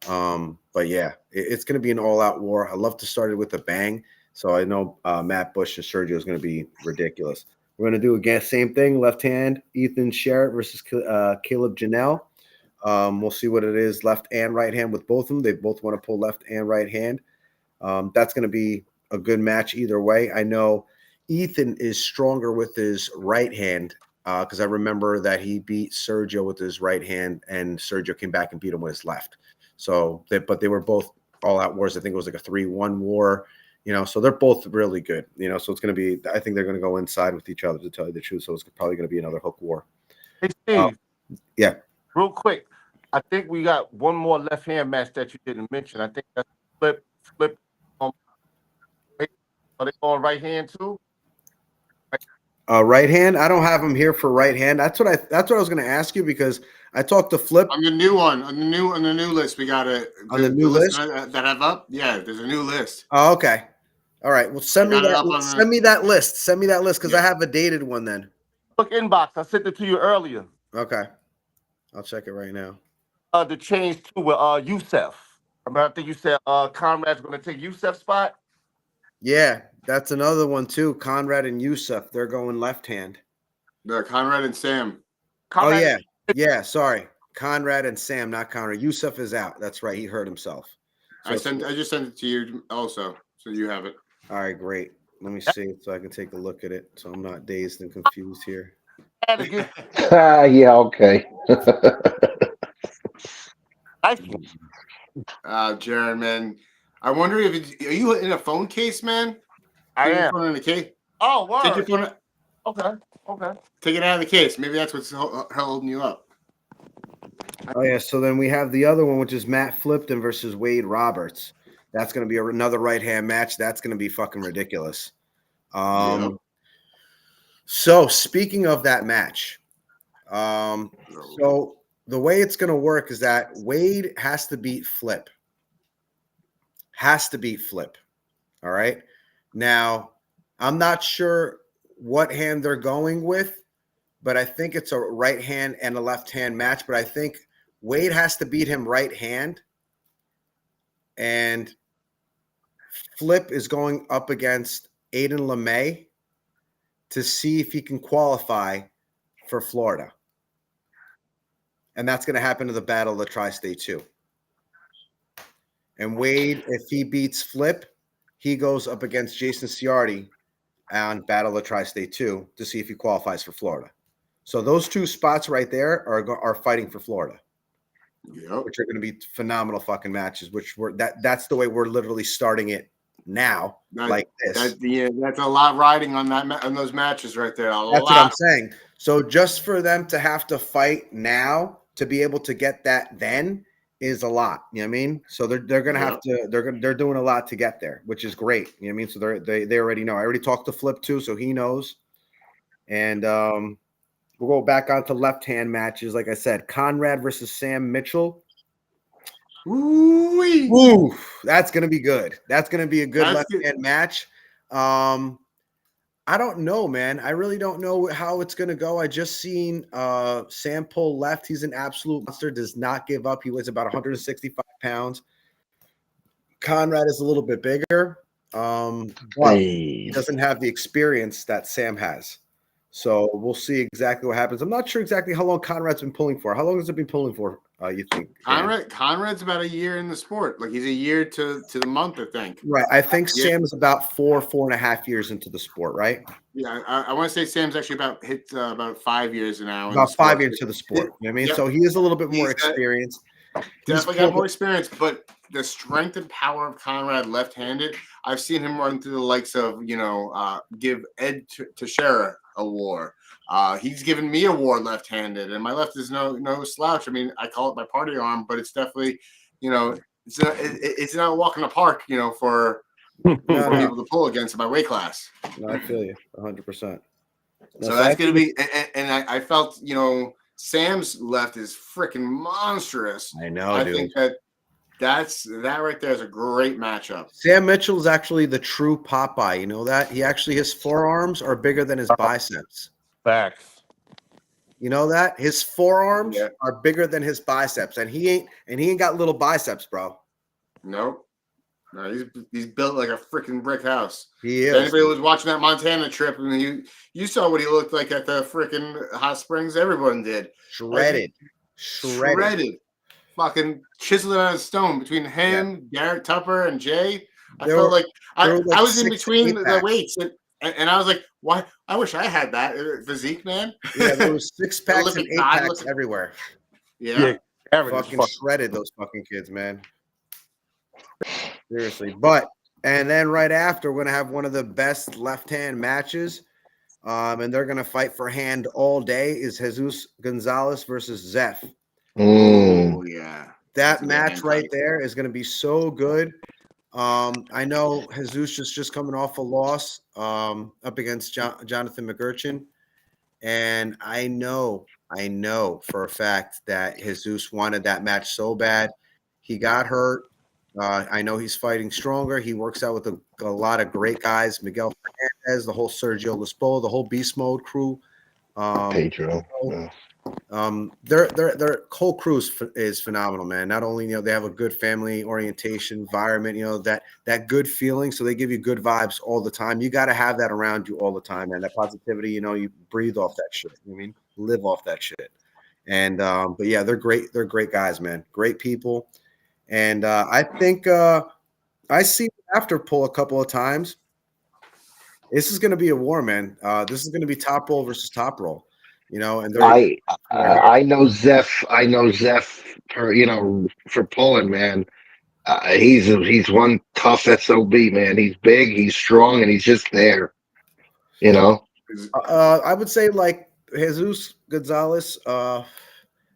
But yeah, it's going to be an all-out war. I love to start it with a bang. So I know Matt Bush and Sergio is going to be ridiculous. We're going to do again same thing. Left hand, Ethan Sherritt versus Caleb Janelle. We'll see what it is, left and right hand with both of them. They both want to pull left and right hand. That's going to be a good match either way. I know Ethan is stronger with his right hand because I remember that he beat Sergio with his right hand, and Sergio came back and beat him with his left. So, but they were both all-out wars. I think it was like a 3-1 war. You know, so they're both really good. You know, so it's going to be. I think they're going to go inside with each other, to tell you the truth. So it's probably going to be another hook war. Hey, Steve. Yeah. Real quick, I think we got one more left-hand match that you didn't mention. I think that's flip. Are they going right hand too? Right hand. I don't have them here for right hand. That's what I was going to ask you, because I talked to Flip on the new one, on the new list. We got it on the new list that have up. Yeah, there's a new list. Oh, okay. All right. Well, send me that. Send me that list. Send me that list, because I have a dated one then. Look, inbox. I sent it to you earlier. Okay. I'll check it right now. The change too with Youssef. I think you said Conrad's going to take Youssef's spot. Yeah, that's another one too. Conrad and Youssef, they're going left hand. They're Conrad and Sam. Conrad, yeah. Sorry, Conrad and Sam, not Conrad. Youssef is out. That's right. He hurt himself. So I just sent it to you also, so you have it. All right, great. Let me see so I can take a look at it, so I'm not dazed and confused here. Yeah, okay. Gerren, man, I wonder if are you in a phone case, man? I am. Your phone in the case. Oh, wow. Take your phone. Okay. Take it out of the case. Maybe that's what's holding you up. Oh yeah. So then we have the other one, which is Matt Flipton versus Wade Roberts. That's going to be another right hand match. That's going to be fucking ridiculous. So speaking of that match, so the way it's going to work is that Wade has to beat Flip. All right. Now, I'm not sure what hand they're going with, but I think it's a right hand and a left hand match. But I think Wade has to beat him right hand, and Flip is going up against Aiden LeMay to see if he can qualify for Florida. And that's going to happen to the Battle of the Tri-State 2. And Wade, if he beats Flip, he goes up against Jason Ciardi on Battle of the Tri-State 2 to see if he qualifies for Florida. So those two spots right there are fighting for Florida. Yep. Which are going to be phenomenal fucking matches, that's the way we're literally starting it now, like this. That's a lot riding on on those matches right there. That's what I'm saying. So just for them to have to fight now to be able to get that then is a lot. You know what I mean? So they're gonna have to they're doing a lot to get there, which is great. You know what I mean? So they already know. I already talked to Flip too, so he knows. And we'll go back onto left hand matches. Like I said, Conrad versus Sam Mitchell. Ooh, that's gonna be good. That's gonna be a good left hand match. I don't know, man. I really don't know how it's gonna go. I just seen Sam pull left. He's an absolute monster. Does not give up. He weighs about 165 pounds. Conrad is a little bit bigger, but he doesn't have the experience that Sam has. So we'll see exactly what happens. I'm not sure exactly how long Conrad's been pulling for. How long has it been pulling for? You think? Conrad's about a year in the sport. Like he's a year to the month, I think. Right. I think Yeah. Sam is about 4.5 years into the sport, right? Yeah, I want to say Sam's actually about 5 years now. About 5 years into the sport. You know what I mean? Yep. So he is a little bit more He's got- experienced. Definitely got more experience, but the strength and power of Conrad left-handed, I've seen him run through the likes of, give Ed Teixeira a war. He's given me a war left-handed, and my left is no slouch. I mean, I call it my party arm, but it's definitely, it's not a walk in the park, for people to pull against in my weight class. No, I feel you 100%. So that's going to be, and I felt, Sam's left is freaking monstrous. I know, I dude. think that right there is a great matchup. Sam Mitchell is actually the true Popeye. You know that? His forearms are bigger than his biceps. Facts. You know that? His forearms are bigger than his biceps, and he ain't got little biceps, bro. Nope. No, he's built like a freaking brick house. He is. If anybody was watching that Montana trip, and you saw what he looked like at the freaking hot springs. Everyone did. Shredded. Fucking chiseled out of stone between him, Garrett Tupper, and Jay. I felt like I was in between the weights, and I was like, "Why? I wish I had that physique, man." Yeah, there was 6-packs and 8-packs everywhere. Yeah, fucking shredded those fucking kids, man. Seriously, and then right after, we're gonna have one of the best left-hand matches, and they're gonna fight for hand all day. Is Jesus Gonzalez versus Zeph? Oh yeah, that match right there is gonna be so good. I know Jesus is just coming off a loss up against Jonathan McGurchin, and I know for a fact that Jesus wanted that match so bad. He got hurt. I know he's fighting stronger. He works out with a lot of great guys, Miguel Fernandez, the whole Sergio Lespo, the whole Beast Mode crew. Pedro. Their whole crew is phenomenal, man. Not only they have a good family orientation environment, that good feeling, so they give you good vibes all the time. You got to have that around you all the time, man. That positivity, you breathe off that shit. You know what I mean, live off that shit. And but yeah, they're great. They're great guys, man. Great people. And I think I see after pull a couple of times. This is going to be a war, man. This is going to be top roll versus top roll. And I know Zeph. I know Zeph for pulling, man. He's one tough SOB, man. He's big, he's strong, and he's just there. I would say like Jesus Gonzalez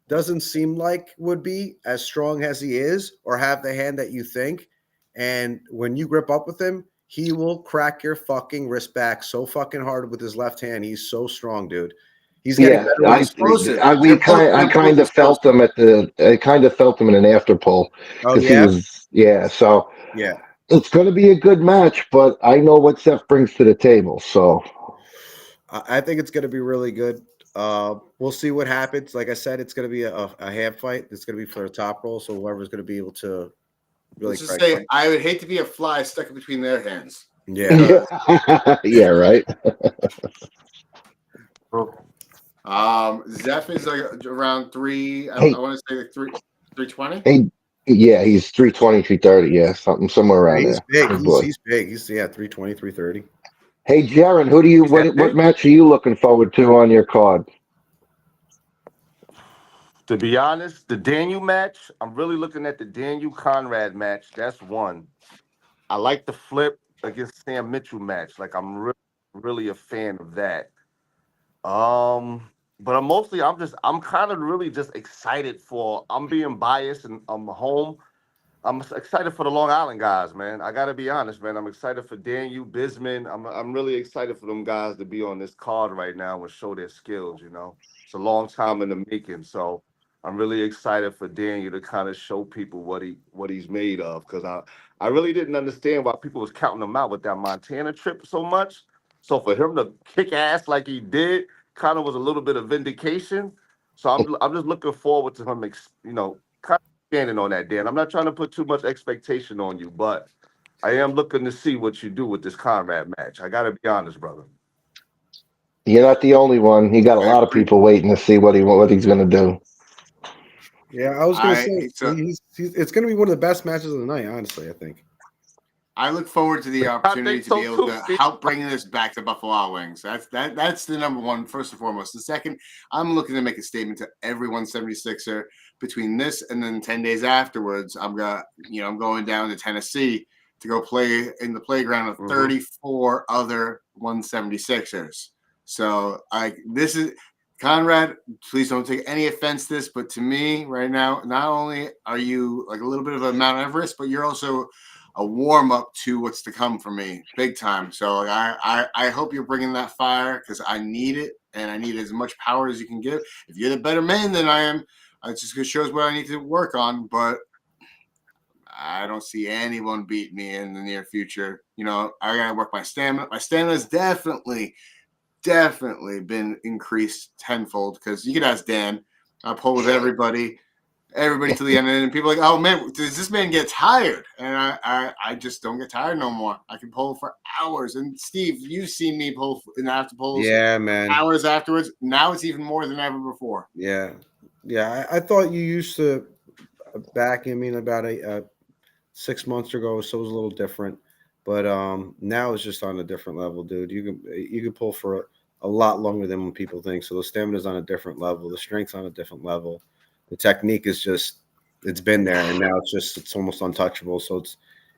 doesn't seem like would be as strong as he is or have the hand that you think. And when you grip up with him, he will crack your fucking wrist back so fucking hard with his left hand. He's so strong, dude. He's getting better. I kind of felt him in an after pull. Oh yeah, So it's going to be a good match, but I know what Seth brings to the table. So I think it's going to be really good. We'll see what happens. Like I said, it's going to be a hand fight. It's going to be for a top roll. So whoever's going to be able to really. Let's just say I would hate to be a fly stuck in between their hands. Yeah. Yeah. Right. Zeph is like around 3. I want to say like 320. Hey, yeah, he's 320, 330. Yeah, somewhere around he's there. Big. He's big. He's 320, 330. Hey, Gerren, what match are you looking forward to on your card? To be honest, the Daniel match, I'm really looking at the Daniel Conrad match. That's one. I like the flip against Sam Mitchell match. Like I'm really a fan of that. But I'm kind of really just excited I'm being biased and I'm home. I'm excited for the Long Island guys, man. I gotta be honest, man. I'm excited for Daniel Bisman. I'm really excited for them guys to be on this card right now and show their skills. It's a long time in the making, so I'm really excited for Daniel to kind of show people what he's made of. Because I really didn't understand why people was counting him out with that Montana trip so much. So for him to kick ass like he did, kind of was a little bit of vindication. So I'm just looking forward to him, kind of standing on that, Dan. I'm not trying to put too much expectation on you, but I am looking to see what you do with this Conrad match. I got to be honest, brother. You're not the only one. You got a I lot of agree. people waiting to see what he's going to do. Yeah, I was going to say So it's going to be one of the best matches of the night. Honestly, I think. I look forward to the opportunity to so be able too, to Steve. help bring this back to Buffalo Wings. That's the number one, first and foremost. The second, I'm looking to make a statement to every 176er between this and then 10 days afterwards. I'm going down to Tennessee to go play in the playground of 34 other 176ers. So this is Conrad, please don't take any offense to this, but to me right now, not only are you like a little bit of a Mount Everest, but you're also a warm up to what's to come for me, big time. So I hope you're bringing that fire because I need it, and I need as much power as you can give. If you're the better man than I am, it just shows what I need to work on. But I don't see anyone beat me in the near future. I gotta work my stamina. My stamina's definitely been increased tenfold because you could ask Dan. I pull with everybody to the end, and people are like, oh man, does this man get tired? And I just don't get tired no more. I can pull for hours. And Steve, you've seen me pull and I have to pull man, hours afterwards. Now it's even more than ever before. Yeah. I thought you used to back. I mean, about 6 months ago, so it was a little different. But now it's just on a different level, dude. You can pull for a lot longer than when people think. So the stamina's on a different level, the strength's on a different level. The technique is it's been there, and now it's almost untouchable. So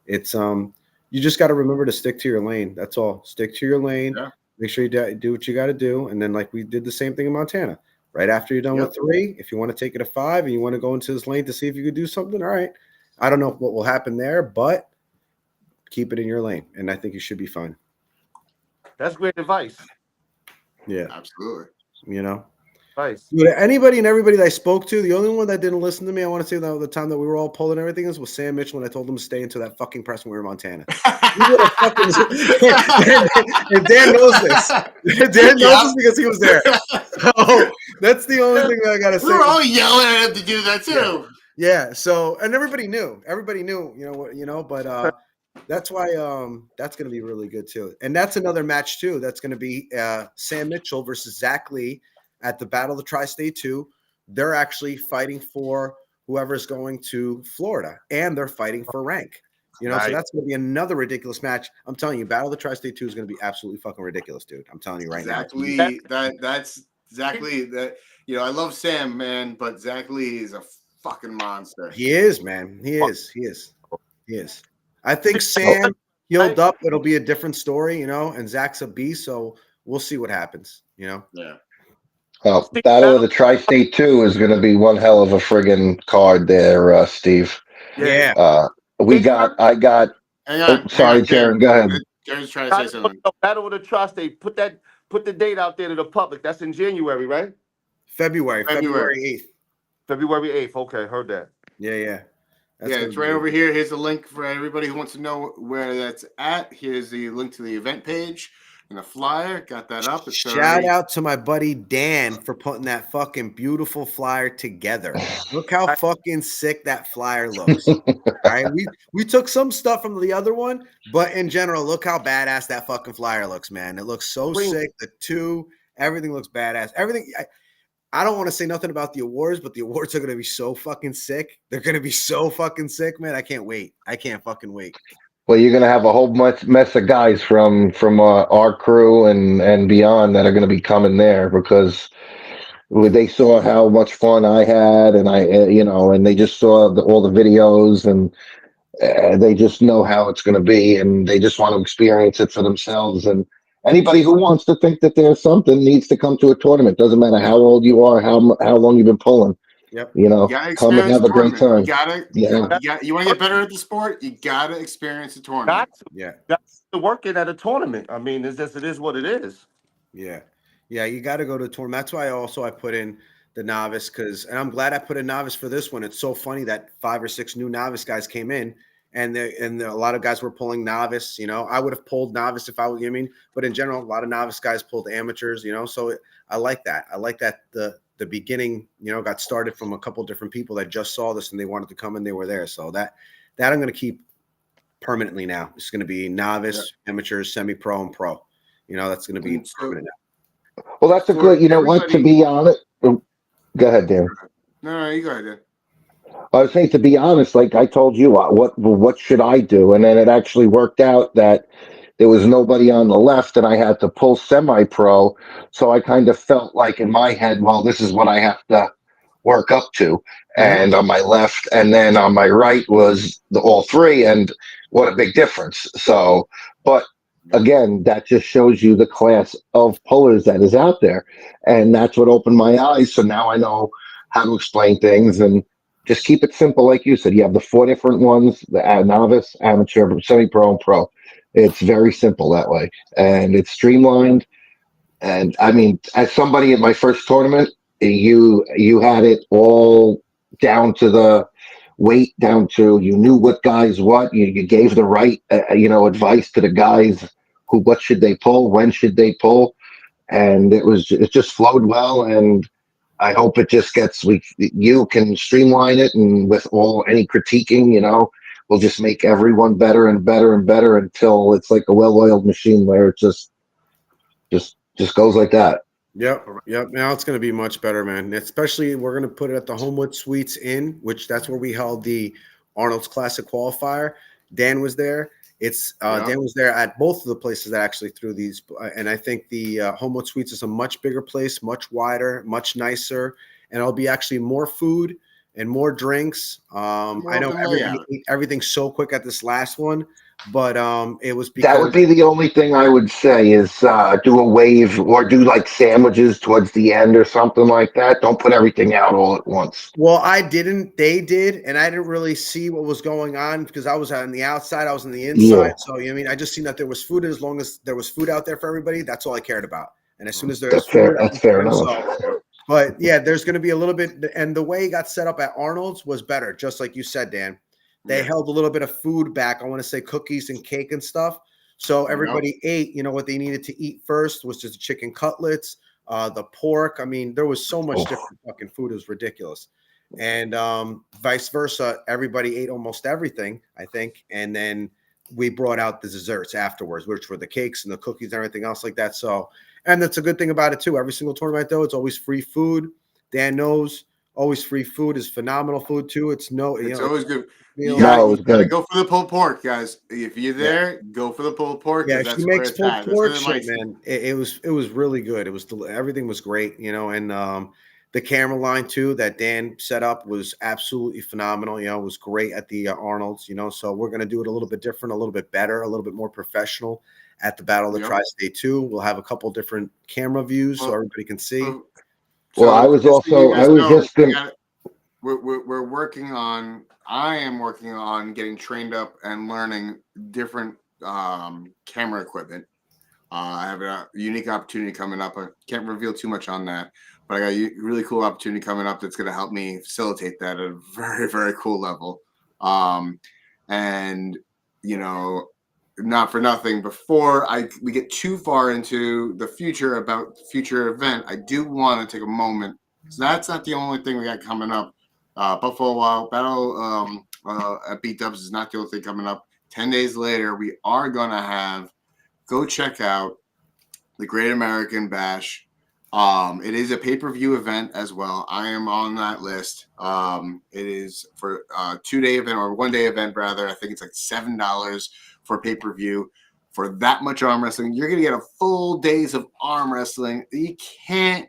it's you just got to remember to stick to your lane. That's all. Stick to your lane. Yeah. Make sure you do what you got to do, and then like we did the same thing in Montana. Right after you're done with 3, if you want to take it to 5 and you want to go into this lane to see if you could do something, all right. I don't know what will happen there, but keep it in your lane, and I think you should be fine. That's great advice. Yeah, absolutely. Nice. Anybody and everybody that I spoke to, the only one that didn't listen to me, I want to say that the time that we were all pulling everything was Sam Mitchell when I told him to stay until that fucking press when we were in Montana. And Dan knows this. Dan knows this because he was there. So that's the only thing that I gotta say. We were all yelling at him to do that too. Yeah. So and everybody knew, but that's why that's gonna be really good too. And that's another match too. That's gonna be Sam Mitchell versus Zach Lee at the Battle of the Tri-State 2. They're actually fighting for whoever's going to Florida, and they're fighting for rank. So that's going to be another ridiculous match. I'm telling you, Battle of the Tri-State 2 is going to be absolutely fucking ridiculous, dude. I'm telling you right now. That's exactly that. I love Sam, man, but Zach Lee is a fucking monster. He is, man. He is. I think Sam healed up. It'll be a different story, and Zach's a beast, so we'll see what happens, Yeah. Well, Battle of the Tri-State 2 is going to be one hell of a friggin' card there, Steve. Yeah. I got. Hang on. Sorry, Gerren. Go ahead. Gerren's trying to say something. Battle of the Tri-State. Put the date out there to the public. That's in January, right? February 8th. February 8th. Okay, heard that. Yeah. It's right over here. Here's the link for everybody who wants to know where that's at. Here's the link to the event page and the flyer. Got that up. Shout out to my buddy Dan for putting that fucking beautiful flyer together. Look how fucking sick that flyer looks. All right. We took some stuff from the other one, but in general, look how badass that fucking flyer looks, man. It looks so sick. The 2, everything looks badass. Everything. I don't want to say nothing about the awards, but the awards are going to be so fucking sick. They're going to be so fucking sick, man. I can't wait. I can't fucking wait. Well, you're going to have a whole mess of guys from our crew and beyond that are going to be coming there because they saw how much fun I had, and and they just saw all the videos, and they just know how it's going to be, and they just want to experience it for themselves. And anybody who wants to think that there's something needs to come to a tournament. Doesn't matter how old you are, how long you've been pulling. Yep. Come and have a great time. You want to get better at the sport, you gotta experience the tournament. That's to work it at a tournament. I mean, it is what it is. Yeah, you got to go to the tournament. That's why I put in the novice and I'm glad I put a novice for this one. It's so funny that 5 or 6 new novice guys came in, and a lot of guys were pulling novice. I would have pulled novice if I would. But in general, a lot of novice guys pulled amateurs. So I like that. I like that the beginning, got started from a couple different people that just saw this and they wanted to come and they were there. So that I'm going to keep permanently now. It's going to be novice, amateurs, semi-pro, and pro. That's going to be permanent now. Well, that's a good. You know what? To be honest, go ahead, Dan. No, you go ahead, Dan. I was saying, to be honest, like I told you, what should I do? And then it actually worked out that there was nobody on the left, and I had to pull semi-pro. So I kind of felt like in my head, well, this is what I have to work up to. And on my left, and then on my right was all three, and what a big difference. So, but again, that just shows you the class of pullers that is out there, and that's what opened my eyes. So now I know how to explain things and just keep it simple, like you said. You have the four different ones: the novice, amateur, semi-pro, and pro. It's very simple that way, and it's streamlined. And I mean, as somebody at my first tournament, you had it all down to the weight, down to you knew what guys what you gave the right advice to the guys who what should they pull, when should they pull, and it just flowed well. And I hope it just you can streamline it, and with any critiquing, we'll just make everyone better and better and better until it's like a well-oiled machine where it just goes like that. Yep. Now it's going to be much better, man. Especially we're going to put it at the Homewood Suites Inn, which that's where we held the Arnold's Classic qualifier. Dan was there. Dan was there at both of the places that actually threw these, and I think the Homewood Suites is a much bigger place, much wider, much nicer, and it'll be actually more food and more drinks. I know everybody ate everything so quick at this last one, but it was because that would be the only thing I would say is do a wave or do like sandwiches towards the end or something like that. Don't put everything out all at once. Well, I didn't. They did, and I didn't really see what was going on because I was on the outside. I was on the inside. Yeah. So, I just seen that there was food. As long as there was food out there for everybody, that's all I cared about. And as soon as there's That's food, fair. That's fair enough. So, but yeah, there's going to be a little bit, and the way it got set up at Arnold's was better, just like you said, Dan. They held a little bit of food back. I want to say cookies and cake and stuff. So everybody ate, what they needed to eat first was just chicken cutlets, the pork. I mean, there was so much different fucking food. It was ridiculous. And vice versa. Everybody ate almost everything, I think. And then we brought out the desserts afterwards, which were the cakes and the cookies and everything else like that. So, and that's a good thing about it too. Every single tournament though, it's always free food. Dan knows always free food is phenomenal food too. It's always good. You it's gotta good. go for the pulled pork, guys. If you're there, go for the pulled pork. Yeah, That's she where makes it's pulled at. pork shit, man. It was really good. It was everything was great, and the camera line too that Dan set up was absolutely phenomenal. It was great at the Arnold's. So we're gonna do it a little bit different, a little bit better, a little bit more professional at the Battle of the Tri-State 2. We'll have a couple different camera views so everybody can see. Well, I was just gonna. We're working on. I am working on getting trained up and learning different camera equipment. I have a unique opportunity coming up. I can't reveal too much on that, but I got a really cool opportunity coming up that's going to help me facilitate that at a very, very cool level. And not for nothing, before we get too far into the future about the future event, I do want to take a moment. So that's not the only thing we got coming up. Buffalo Wild Battle at Beat Dubs is not the only thing coming up. 10 days later, we are going to go check out the Great American Bash. It is a pay-per-view event as well. I am on that list. It is for a 2-day event or 1-day event, rather. I think it's like $7 for pay-per-view. For that much arm wrestling, you're going to get a full days of arm wrestling. You can't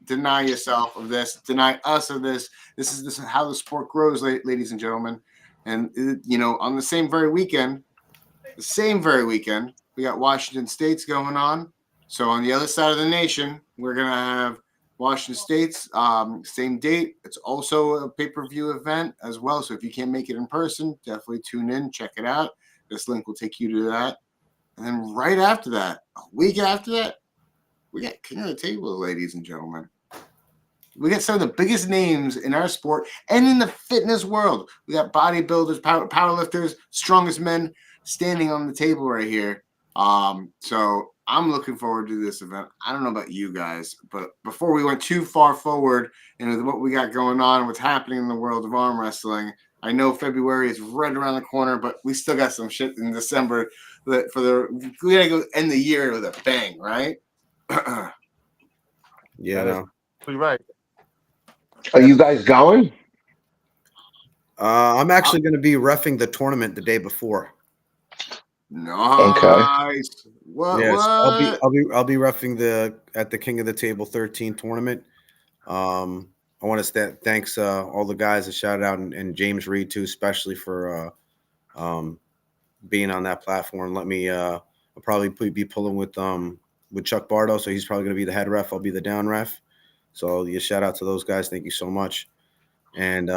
deny yourself of this, deny us of this. This is how the sport grows, ladies and gentlemen. And, on the same very weekend, we got Washington State's going on. So on the other side of the nation, we're going to have Washington State's same date. It's also a pay-per-view event as well. So if you can't make it in person, definitely tune in, check it out. This link will take you to that. And then right after that, a week after that, we got King of the Table, ladies and gentlemen. We got some of the biggest names in our sport and in the fitness world. We got bodybuilders, powerlifters, strongest men standing on the table right here. So I'm looking forward to this event. I don't know about you guys, but before we went too far forward into what we got going on, what's happening in the world of arm wrestling, I know February is right around the corner, but we still got some shit in December we gotta go end the year with a bang, right? Yeah, no. You're right. Are you guys going? I'm actually going to be reffing the tournament the day before. Nice. What? Yes, What? I'll be reffing at the King of the Table 13 tournament. I want to thanks all the guys that shouted out and James Reed too, especially for being on that platform. I'll probably be pulling with Chuck Bardo, so he's probably going to be the head ref. I'll be the down ref. So yeah, shout out to those guys. Thank you so much. And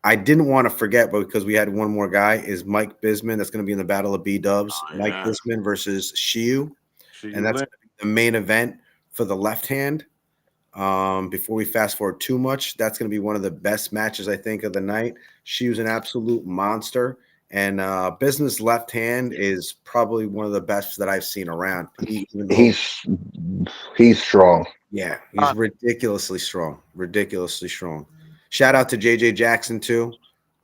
I didn't want to forget, but because we had one more guy, is Mike Bisman. That's going to be in the Battle of B-Dubs. Oh, Mike yeah. Bisman versus Shiu. And that's the main event for the left hand. Before we fast forward too much, that's going to be one of the best matches, I think, of the night. Shiu's an absolute monster. And Bisman's left hand is probably one of the best that I've seen around. He's strong. Yeah, he's ridiculously strong. Ridiculously strong. Shout out to JJ Jackson too,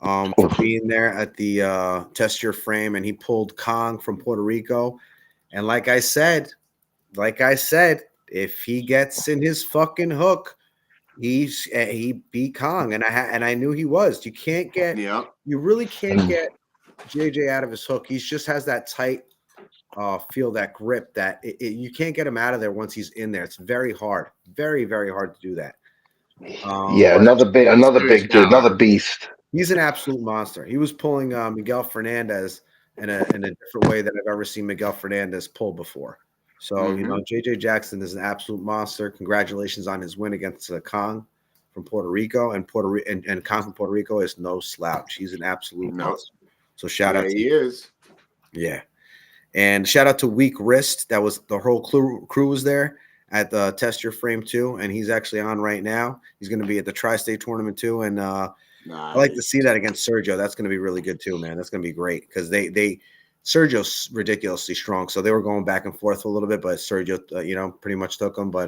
for being there at the Test Your Frame, and he pulled Kong from Puerto Rico. And like I said, if he gets in his fucking hook, he beat Kong, and I knew he was. You really can't get JJ out of his hook. He just has that tight feel, that grip that you can't get him out of there once he's in there. It's very hard, very, very hard to do that. Another big dude, another beast. He's an absolute monster. He was pulling Miguel Fernandez in a different way that I've ever seen Miguel Fernandez pull before. So, JJ Jackson is an absolute monster. Congratulations on his win against Kong from Puerto Rico. And Kong from Puerto Rico is no slouch. He's an absolute monster. So shout out to he is. Yeah. And shout out to Weak Wrist. That was the whole crew was there at the Test Your Frame too, and he's actually on right now. He's going to be at the Tri-State tournament too, and nice. I like to see that against Sergio. That's going to be really good too, man. That's going to be great because Sergio's ridiculously strong, so they were going back and forth a little bit, but Sergio, pretty much took him. But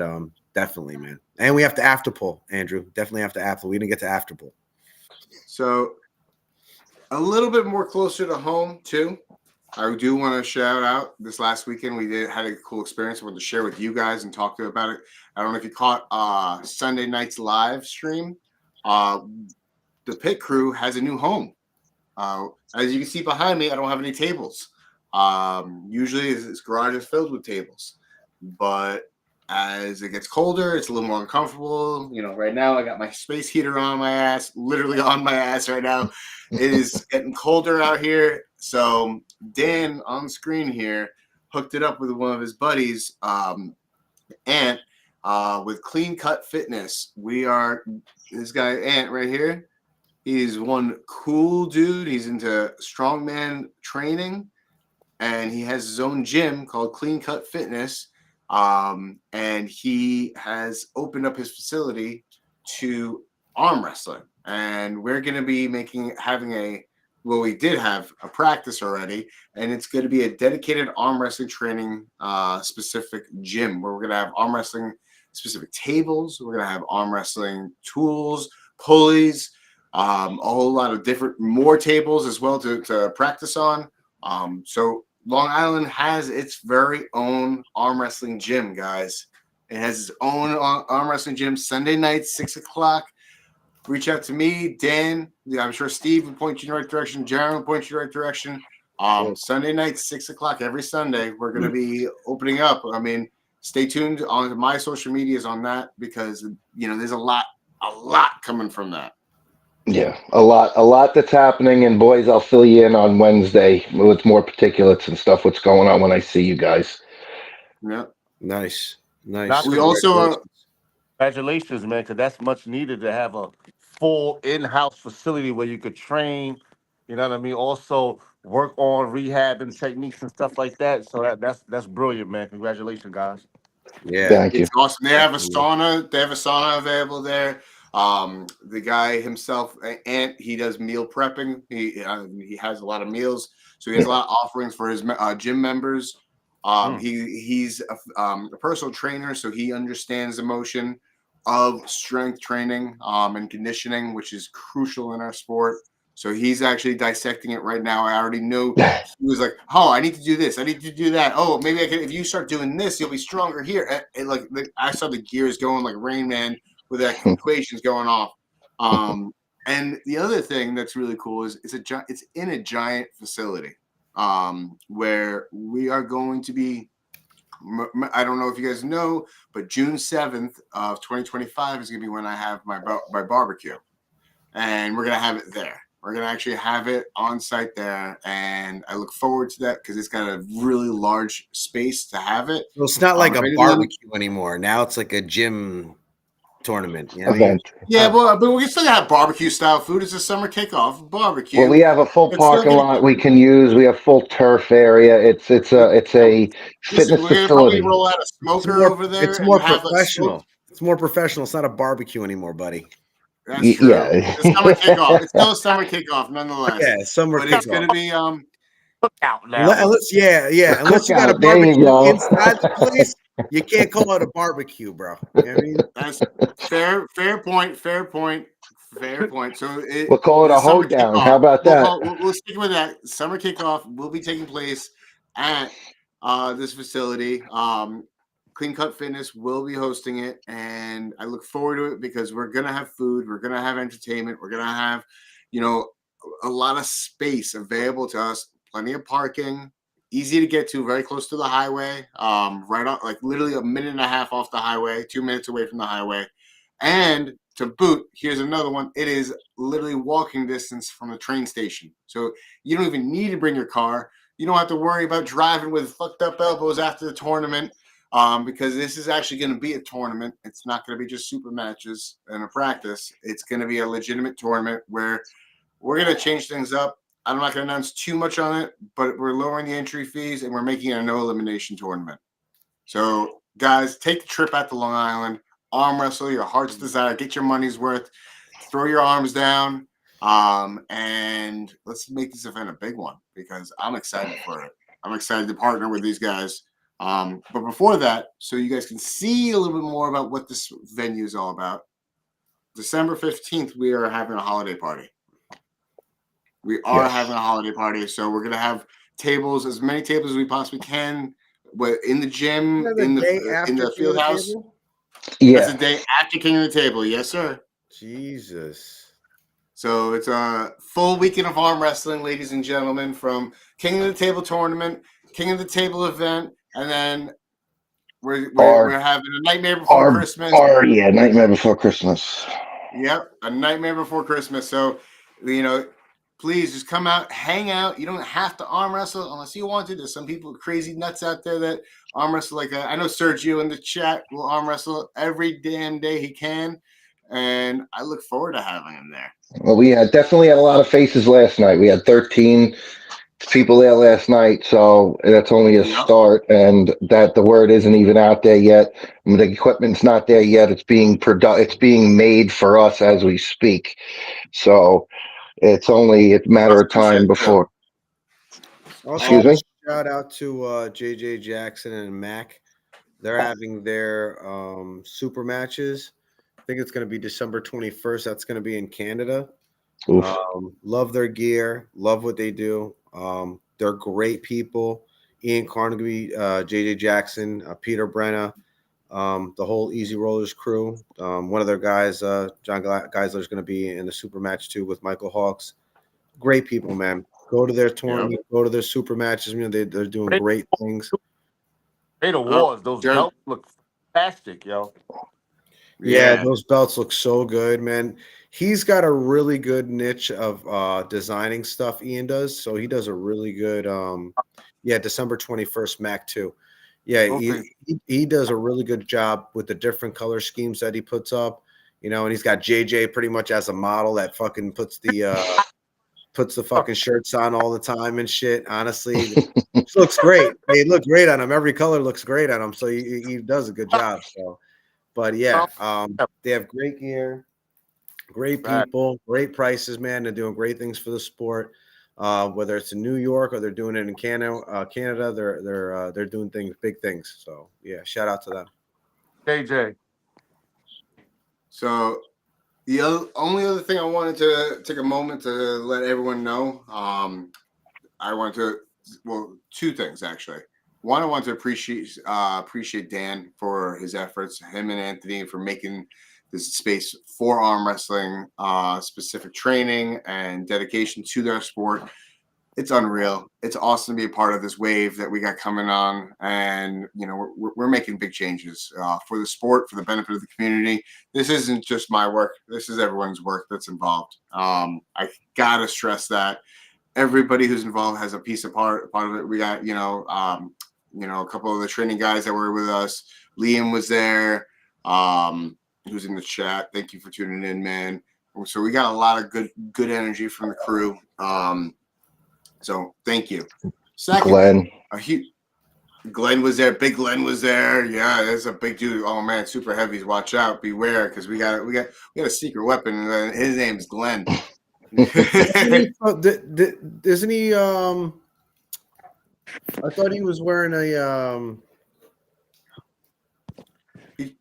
definitely, man. And we have to after pull, Andrew. Definitely have to after. We didn't get to after pull. So a little bit more closer to home too. I do want to shout out this last weekend. We had a cool experience. I wanted to share with you guys and talk to you about it. I don't know if you caught Sunday night's live stream. The pit crew has a new home. As you can see behind me, I don't have any tables. Usually this garage is filled with tables. But as it gets colder, it's a little more uncomfortable. Right now I got my space heater on my ass, literally on my ass right now. It is getting colder out here. So Dan on screen here hooked it up with one of his buddies, Ant, with Clean Cut Fitness. This guy Ant right here. He's one cool dude. He's into strongman training, and he has his own gym called Clean Cut Fitness. And he has opened up his facility to arm wrestling, and we're going to be we did have a practice already, and it's going to be a dedicated arm wrestling training specific gym where we're going to have arm wrestling specific tables. We're going to have arm wrestling tools, pulleys, a whole lot of more tables as well to practice on. So Long Island has its very own arm wrestling gym, guys. It has its own arm wrestling gym Sunday nights, 6:00. Reach out to me, Dan. I'm sure Steve will point you in the right direction. Gerren will point you in the right direction. Sunday nights, 6:00 every Sunday. We're going to be opening up. I mean, stay tuned on my social medias on that because there's a lot coming from that. Yeah, a lot that's happening, and boys, I'll fill you in on Wednesday with more particulates and stuff. What's going on when I see you guys? Yeah, nice. We also congratulations, man, because that's much needed to have a full in-house facility where you could train. You know what I mean? Also work on rehab and techniques and stuff like that. So that's brilliant, man. Congratulations, guys. Yeah. Thank you. It's awesome. They have a Definitely. sauna. They have a sauna available there. The guy himself, Ant, he does meal prepping. He has a lot of meals, so he has a lot of offerings for his gym members. He's a personal trainer, so he understands the motion of strength training and conditioning, which is crucial in our sport. So he's actually dissecting it right now. I already know. He was like, "Oh, I need to do this. I need to do that. Oh, maybe I can. If you start doing this, you'll be stronger here." And like I saw the gears going like Rain Man with the equations going off. And the other thing that's really cool is it's in a giant facility where we are going to be. I don't know if you guys know, but June 7th of 2025 is going to be when I have my barbecue, and we're going to have it there. We're going to actually have it on site there, and I look forward to that because it's got a really large space to have it. So it's not like a barbecue anymore. Now it's like a gym tournament. You know what I mean? Event. Yeah, but we can still have barbecue style food. It's a summer kickoff barbecue. Well, we have a full It's still parking gonna lot we can use. We have full turf area. It's a fitness Listen, we're gonna probably facility. roll out a smoker over there. It's more and have professional. It's more professional. It's not a barbecue anymore, buddy. That's true. Yeah. It's summer kickoff. It's still a summer kickoff, nonetheless. Yeah, summer But kickoff. it's gonna be Cookout now. Unless you got a Cookout, there you barbecue go. inside the place, you can't call it a barbecue, bro. You know what I mean? That's fair point. So We'll call it a hoedown. How about that? We'll stick with that. Summer kickoff will be taking place at this facility. Clean Cut Fitness will be hosting it, and I look forward to it because we're gonna have food, we're gonna have entertainment, we're gonna have, a lot of space available to us, plenty of parking, easy to get to, very close to the highway, right off, like literally a minute and a half off the highway, 2 minutes away from the highway, and to boot, here's another one. It is literally walking distance from the train station, so you don't even need to bring your car. You don't have to worry about driving with fucked up elbows after the tournament. Because this is actually going to be a tournament. It's not going to be just super matches and a practice. It's going to be a legitimate tournament where we're going to change things up. I'm not going to announce too much on it, but we're lowering the entry fees and we're making it a no elimination tournament. So, guys, take the trip out to Long Island, arm wrestle your heart's desire, get your money's worth, throw your arms down, and let's make this event a big one because I'm excited for it. I'm excited to partner with these guys. But before that, so you guys can see a little bit more about what this venue is all about, December 15th, we are having a holiday party. We are having a holiday party. So we're going to have tables, as many tables as we possibly can, in the gym, in the field house. Yeah. That's the day after King of the Table. Yes, sir. Jesus. So it's a full weekend of arm wrestling, ladies and gentlemen, from King of the Table tournament, King of the Table event, and then we're having a Nightmare Before Christmas. Nightmare Before Christmas. Yep, a Nightmare Before Christmas. So, please just come out, hang out. You don't have to arm wrestle unless you want to. There's some people, crazy nuts out there that arm wrestle like that. I know Sergio in the chat will arm wrestle every damn day he can, and I look forward to having him there. Well, we definitely had a lot of faces last night. We had 13 people there last night, so that's only a start, and that the word isn't even out there yet. I mean, the equipment's not there yet. It's being made for us as we speak. So it's only a matter of time before. Also, excuse me. Shout out to JJ Jackson and Mac. They're having their super matches. I think it's going to be December 21st. That's going to be in Canada. Love their gear. Love what they do. They're great people. Ian Carnegie, JJ Jackson, Peter Brenna, the whole Easy Rollers crew. One of their guys, John Geisler, is going to be in the super match too with Michael Hawks. Great people, man. Go to their tournament. Go to their super matches. They're doing great things. Great awards. Those belts look fantastic, yo. Yeah, those belts look so good, man. He's got a really good niche of designing stuff. Ian does, so he does a really good. December 21st, Mac 2. Yeah, he does a really good job with the different color schemes that he puts up. And he's got JJ pretty much as a model that fucking puts the puts the fucking shirts on all the time and shit. Honestly, it looks great. They look great on him. Every color looks great on him. So he does a good job. So, but yeah, they have great gear, great people, great prices, man. They're doing great things for the sport. Whether it's in New York or they're doing it in Canada, they're doing big things. So yeah, shout out to them. KJ. So the only other thing I wanted to take a moment to let everyone know, I want to, well, two things actually. One, I want to appreciate Dan for his efforts, him and Anthony for making this space for arm wrestling, specific training and dedication to their sport. It's unreal. It's awesome to be a part of this wave that we got coming on, and you know we're making big changes for the sport, for the benefit of the community. This isn't just my work. This is everyone's work that's involved. I gotta stress that everybody who's involved has a piece of part of it. We got a couple of the training guys that were with us. Liam was there. Who's in the chat? Thank you for tuning in, man. So we got a lot of good energy from the crew. So thank you. Second, Glenn was there. Big Glenn was there. Yeah, there's a big dude. Oh man, super heavies. Watch out, beware, because we got a secret weapon, and his name's Glenn. Isn't he? I thought he was wearing a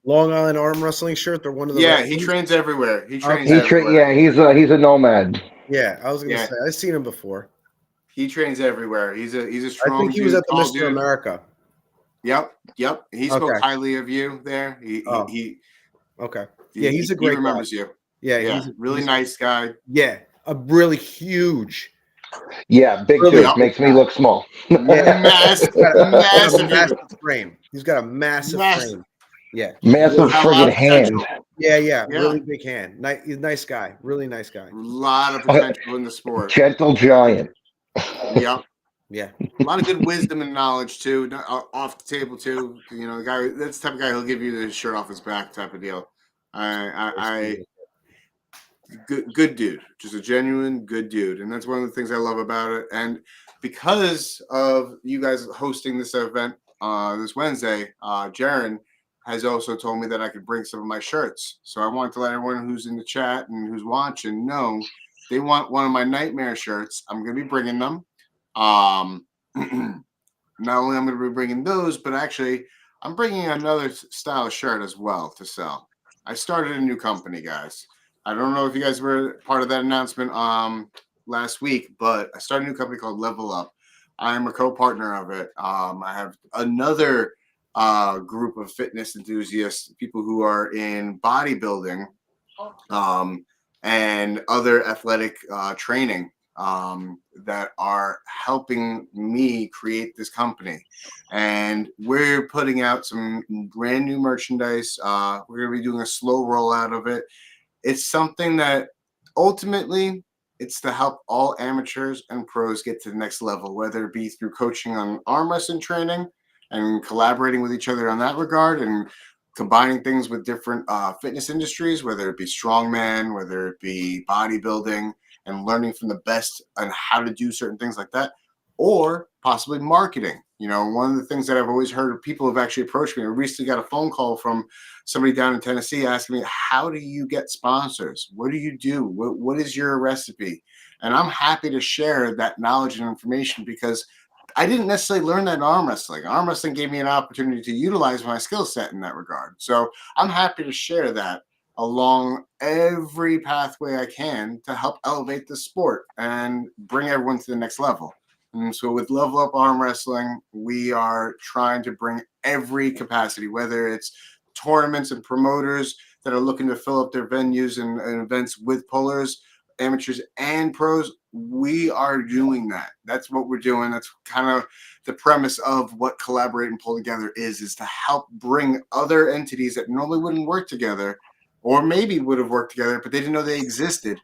Long Island arm wrestling shirt or one of the. Yeah, he trains everywhere. He trains everywhere. Yeah, he's a nomad. Yeah, I was gonna say I've seen him before. He trains everywhere. He's a strong. I think he was at the Mr. America. Yep. He spoke highly of you there. He okay. Yeah, he's a great. He remembers you. Yeah, he's a really nice guy. Yeah, a really huge. Yeah, big dude makes me look small. Massive frame. He's got a massive frame. Yeah, massive friggin' hand. Yeah, really big hand. Nice guy, really nice guy. A lot of potential in the sport. Gentle giant. Yep. Yeah. A lot of good wisdom and knowledge too, off the table too. You know, the guy, that's the type of guy who'll give you the shirt off his back type of deal. Good dude, just a genuine good dude, and that's one of the things I love about it. And because of you guys hosting this event this Wednesday, Gerren has also told me that I could bring some of my shirts. So I want to let everyone who's in the chat and who's watching know they want one of my nightmare shirts. I'm going to be bringing them. Not only I'm going to be bringing those, but actually I'm bringing another style shirt as well to sell. I started a new company, guys. I don't know if you guys were part of that announcement last week, but I started a new company called Level Up. I'm a co-partner of it. I have another group of fitness enthusiasts, people who are in bodybuilding and other athletic training that are helping me create this company. And we're putting out some brand new merchandise. We're going to be doing a slow rollout of it. It's something that ultimately it's to help all amateurs and pros get to the next level, whether it be through coaching on arm wrestling training and collaborating with each other on that regard, and combining things with different fitness industries, whether it be strongman, whether it be bodybuilding, and learning from the best on how to do certain things like that, or possibly marketing. You know, one of the things that I've always heard people have actually approached me. I recently got a phone call from somebody down in Tennessee asking me, how do you get sponsors? What do you do? What is your recipe? And I'm happy to share that knowledge and information, because I didn't necessarily learn that in arm wrestling. Arm wrestling gave me an opportunity to utilize my skill set in that regard. So I'm happy to share that along every pathway I can to help elevate the sport and bring everyone to the next level. And so with Level Up Arm Wrestling, we are trying to bring every capacity, whether it's tournaments and promoters that are looking to fill up their venues and events with pullers, amateurs and pros. We are doing that. That's what we're doing. That's kind of the premise of what Collaborate and Pull Together is to help bring other entities that normally wouldn't work together, or maybe would have worked together, but they didn't know they existed,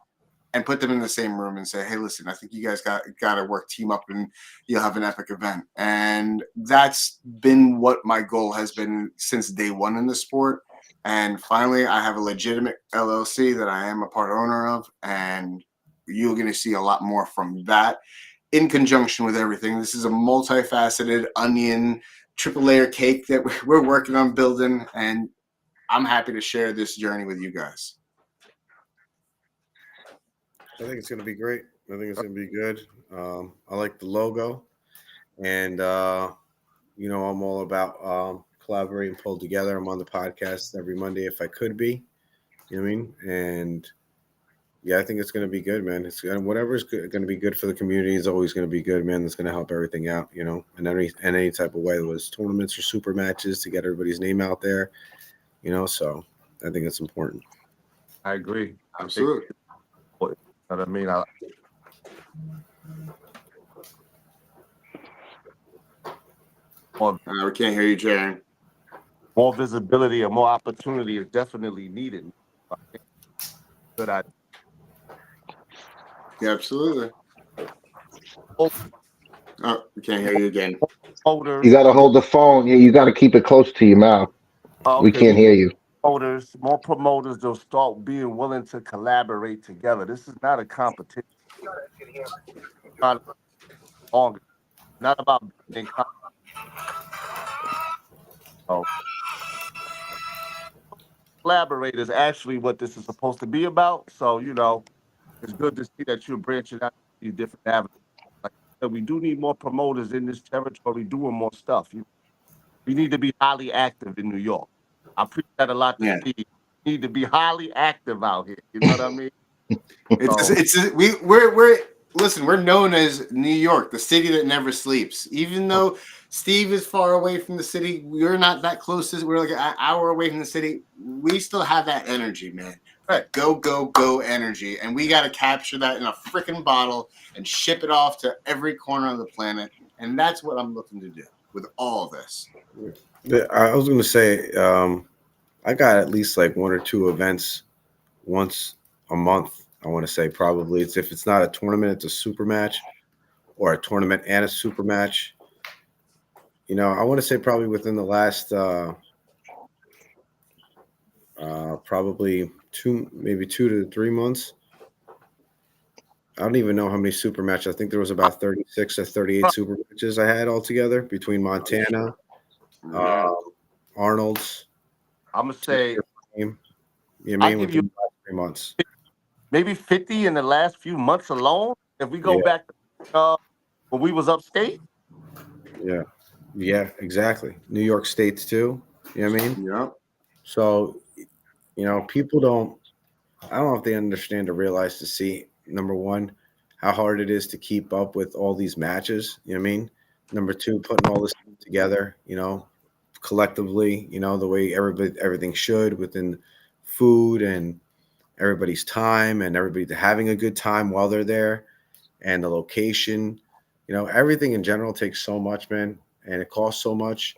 and put them in the same room and say, hey, listen, I think you guys got to work team up and you'll have an epic event. And that's been what my goal has been since day one in the sport. And finally, I have a legitimate LLC that I am a part owner of, and you're going to see a lot more from that in conjunction with everything. This is a multifaceted onion triple layer cake that we're working on building, and I'm happy to share this journey with you guys. I think it's going to be great. I think it's going to be good. I like the logo, and you know, I'm all about collaborating, pulled together. I'm on the podcast every Monday if I could be. You know what I mean? And yeah, I think it's going to be good, man. It's whatever is going to be good for the community is always going to be good, man. That's going to help everything out, you know, in any type of way. It was tournaments or super matches to get everybody's name out there, you know. So I think it's important. I agree. Absolutely. You know what I mean? We can't hear you, Gerren. More visibility and more opportunity is definitely needed. Good idea. Yeah, absolutely. Oh, we can't hear you again. You got to hold the phone. Yeah, you got to keep it close to your mouth. Okay, we can't hear you. More promoters, they'll start being willing to collaborate together. This is not a competition. Not about being collaborate is actually what this is supposed to be about. So, you know, it's good to see that you're branching out these different avenues. Like I said, we do need more promoters in this territory doing more stuff. We need to be highly active in New York. I preach that a lot to Steve. We need to be highly active out here. You know what I mean? We're known as New York, the city that never sleeps. Even though Steve is far away from the city, we're not that close. We're like an hour away from the city. We still have that energy, man. Right. Go energy. And we got to capture that in a freaking bottle and ship it off to every corner of the planet. And that's what I'm looking to do with all of this. I was going to say, I got at least like one or two events once a month. I want to say probably if it's not a tournament, it's a super match, or a tournament and a super match. You know, I want to say probably within the last probably 2 to 3 months. I don't even know how many super matches. I think there was about 36 or 38 super matches I had altogether between Montana, Arnold's. I'm gonna say, you know, I mean, within the last 3 months. Maybe 50 in the last few months alone. If we go back to when we was upstate. Yeah, exactly. New York States too. You know what I mean? Yeah. So, you know, people I don't know if they understand or realize to see, number one, how hard it is to keep up with all these matches. You know what I mean? Number two, putting all this together, you know, collectively, you know, the way everything should, within food and everybody's time and everybody having a good time while they're there, and the location, you know, everything in general takes so much, man, and it costs so much.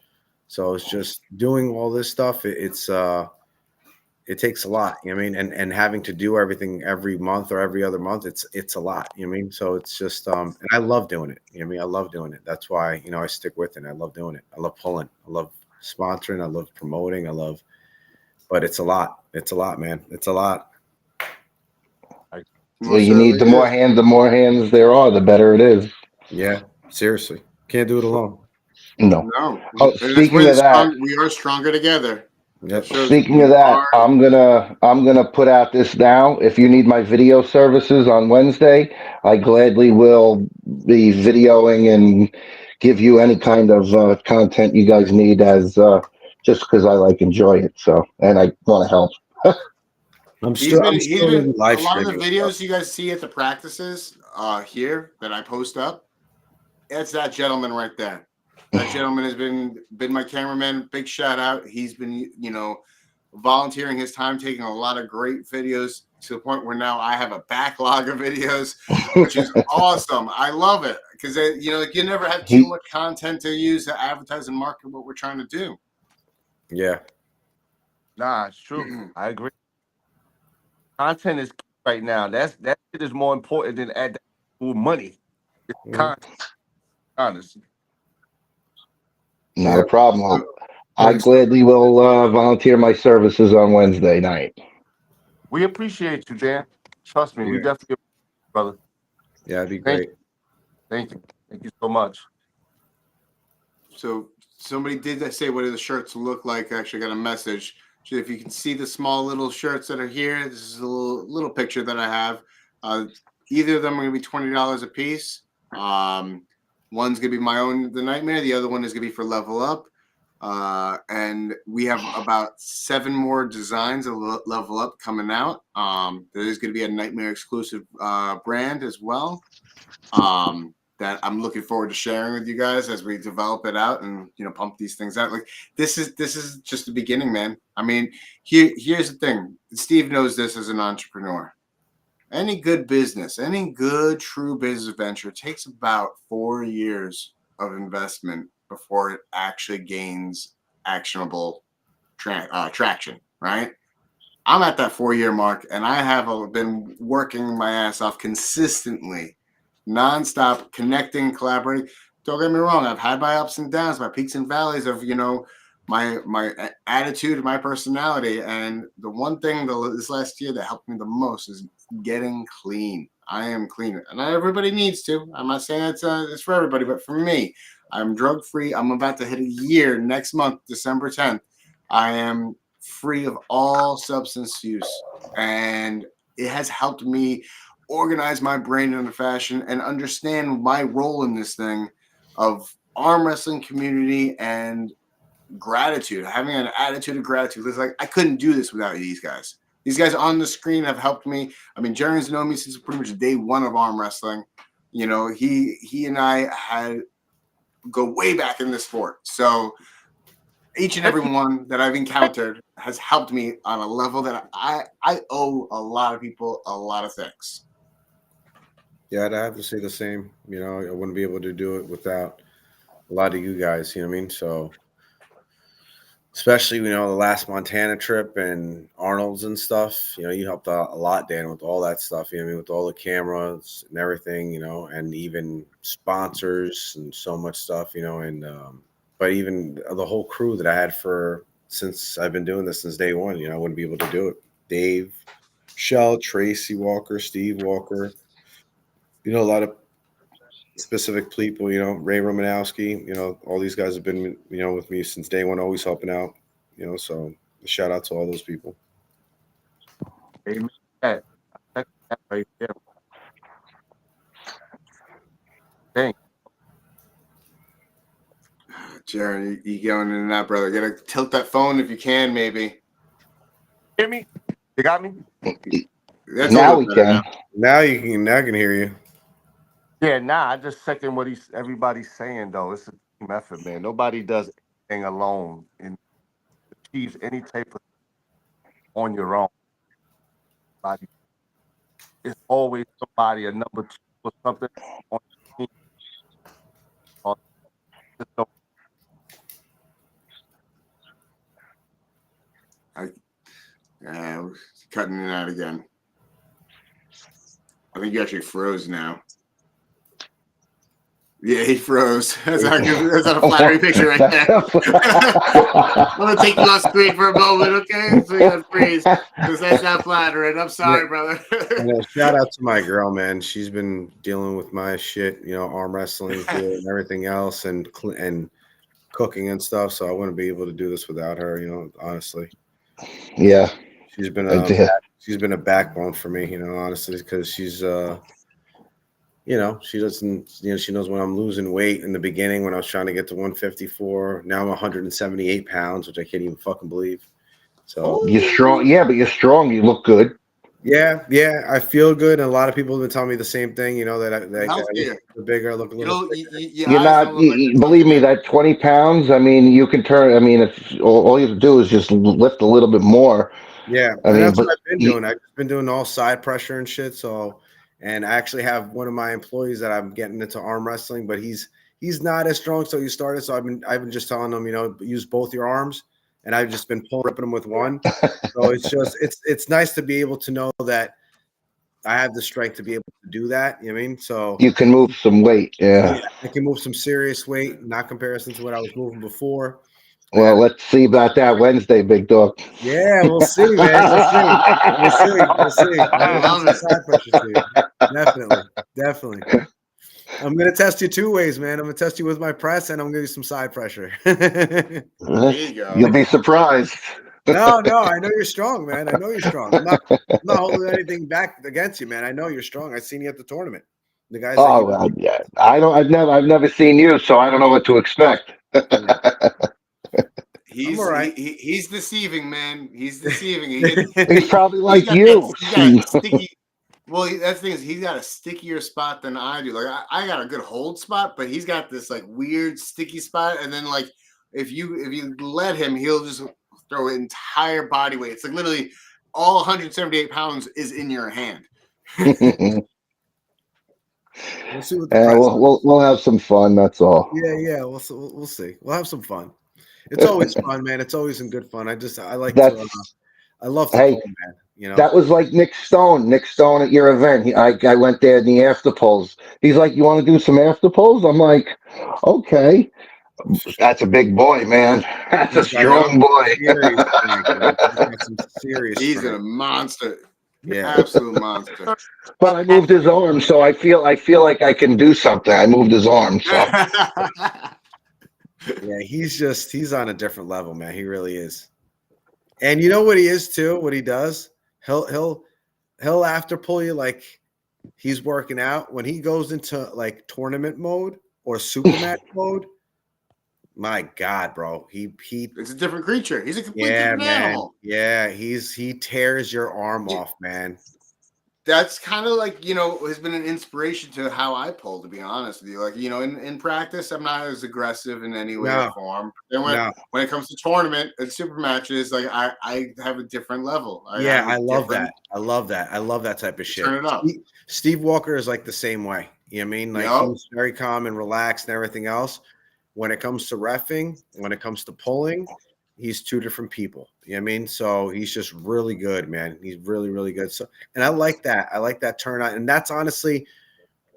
So it's just doing all this stuff. It takes a lot, you know what I mean? And having to do everything every month or every other month, it's a lot, you know what I mean? So it's just, and I love doing it. You know what I mean? I love doing it. That's why, you know, I stick with it. I love doing it. I love pulling. I love sponsoring. I love promoting. But it's a lot. It's a lot, man. It's a lot. Well, you need the more hands there are, the better it is. Yeah, seriously. Can't do it alone. No. Oh, speaking of that, we are stronger together. Yep. Speaking of that, I'm gonna put out this now. If you need my video services on Wednesday, I gladly will be videoing and give you any kind of content you guys need, as just because I enjoy it. So, and I want to help. I'm still live a lot of the streaming videos you guys see at the practices here that I post up. It's that gentleman right there. That gentleman has been my cameraman. Big shout out. He's been, you know, volunteering his time, taking a lot of great videos to the point where now I have a backlog of videos, which is awesome. I love it because, you know, you never have too much content to use to advertise and market what we're trying to do. Yeah. Nah, it's true. I agree. Content is key right now. That shit is more important than adding money. It's content, honestly. Not a problem. I gladly will volunteer my services on Wednesday night. We appreciate you, Dan. Trust me, we definitely. brother. Yeah, it'd be Thank great. you. Thank you so much. So somebody did say what do the shirts look like. I actually got a message. So if you can see the small little shirts that are here, this is a little picture that I have. Either of them are going to be $20 a piece. One's going to be my own, The Nightmare. The other one is going to be for Level Up. And we have about 7 more designs of Level Up coming out. There is going to be a Nightmare exclusive brand as well. That I'm looking forward to sharing with you guys as we develop it out and pump these things out. Like this is just the beginning, man. I mean, here's the thing. Steve knows this as an entrepreneur. Any good business, any good true business venture takes about 4 years of investment before it actually gains actionable traction, right? I'm at that 4-year mark, and I have been working my ass off consistently, nonstop, connecting, collaborating. Don't get me wrong. I've had my ups and downs, my peaks and valleys of, my attitude and my personality. And the one thing this last year that helped me the most is getting clean. I am clean. And not everybody needs to. I'm not saying it's for everybody, but for me, I'm drug free. I'm about to hit a year next month, December 10th. I am free of all substance use. And it has helped me organize my brain in a fashion and understand my role in this thing of arm wrestling community and gratitude, having an attitude of gratitude. It's like I couldn't do this without these guys. These guys on the screen have helped me. I mean, Gerren's known me since pretty much day one of arm wrestling. He and I had go way back in this sport. So each and every one that I've encountered has helped me on a level that I owe a lot of people a lot of things. Yeah, I'd have to say the same. I wouldn't be able to do it without a lot of you guys. You know what I mean? So, especially the last Montana trip and Arnold's and stuff. You helped out a lot, Dan, with all that stuff. You know what I mean? With all the cameras and everything. And even sponsors and so much stuff. And but even the whole crew that I had since I've been doing this since day one. I wouldn't be able to do it. Dave, Shell, Tracy Walker, Steve Walker. A lot of specific people, Ray Romanowski, all these guys have been, with me since day one, always helping out, so shout out to all those people. Amen. That right there. Thanks. Gerren, you going in and out, brother. You gotta tilt that phone if you can, maybe. Hear me? You got me? That's Now we can. Now I can hear you. Yeah, I just second what everybody's saying though. It's a team effort, man. Nobody does anything alone and achieves any type of on your own. It's always somebody, a number 2 or something on your team. Cutting it out again. I think you actually froze now. Yeah, he froze. That's not a flattering picture right there. I'm going to take you off screen for a moment, okay? So you got to freeze. Because that's not flattering. I'm sorry, brother. Shout out to my girl, man. She's been dealing with my shit, arm wrestling and everything else and cooking and stuff. So I wouldn't be able to do this without her, honestly. Yeah. She's been a backbone for me, honestly, because she's she doesn't, she knows when I'm losing weight in the beginning when I was trying to get to 154. Now I'm 178 pounds, which I can't even fucking believe. So you're strong. Yeah, but you're strong. You look good. Yeah, I feel good. And a lot of people have been telling me the same thing, that I look bigger, I look a little bigger. You're not, believe me, that 20 pounds, I mean, you can turn, I mean, it's all you have to do is just lift a little bit more. Yeah, that's what I've been doing. I've been doing all side pressure and shit. So, and I actually have one of my employees that I'm getting into arm wrestling, but he's not as strong. So he started. So I've been just telling him, use both your arms, and I've just been ripping him with one. So it's nice to be able to know that I have the strength to be able to do that. You know what I mean? So you can move some weight. Yeah, I can move some serious weight, not comparison to what I was moving before. Well, let's see about that Wednesday, big dog. Yeah, we'll see, man. We'll see. We'll see. We'll see. I'm I gonna do love some it. side pressure to you. Definitely. Definitely. I'm gonna test you two ways, man. I'm gonna test you with my press, and I'm gonna give you some side pressure. There you go. You'll be surprised. No, I know you're strong, man. I know you're strong. I'm not holding anything back against you, man. I know you're strong. I've seen you at the tournament. The guys that Oh, you well, yeah. I've never seen you, so I don't know what to expect. I'm all right. He's deceiving, man. He's deceiving. He He's probably he's like got you. he got a sticky. Well, that's the thing is he's got a stickier spot than I do. Like I got a good hold spot, but he's got this like weird sticky spot. And then like if you let him, he'll just throw entire body weight. It's like literally all 178 pounds is in your hand. We'll see what the press we'll have some fun. That's all. Yeah. We'll see. We'll have some fun. It's always fun, man. It's always some good fun. I love to Hey, pull, man. You know, that was like Nick Stone. Nick Stone at your event. I went there in the after polls. He's like, "You want to do some after polls?" I'm like, "Okay." That's a big boy, man. That's a He's got strong boy. serious strength, man. He's got some serious He's strength. a monster. Yeah. Absolute monster. But I moved his arm, so I feel like I can do something. I moved his arm, so Yeah, he's on a different level, man. He really is. And you know what he is too? What he does? He'll after pull you like he's working out. When he goes into like tournament mode or super match mode, my God, bro. It's a different creature. He's a complete yeah, different man. animal. Yeah, he tears your arm off, man. That's kind of like, has been an inspiration to how I pull, to be honest with you. Like, in practice, I'm not as aggressive in any way or form. Then when it comes to tournament and super matches, like I have a different level. Yeah, I love that. I love that type of shit. Turn it up. Steve Walker is like the same way. You know what I mean? Like he's very calm and relaxed and everything else. When it comes to reffing, when it comes to pulling, he's two different people. You know what I mean? So he's just really good, man. He's really, really good. So, and I like that. I like that turn on. And that's honestly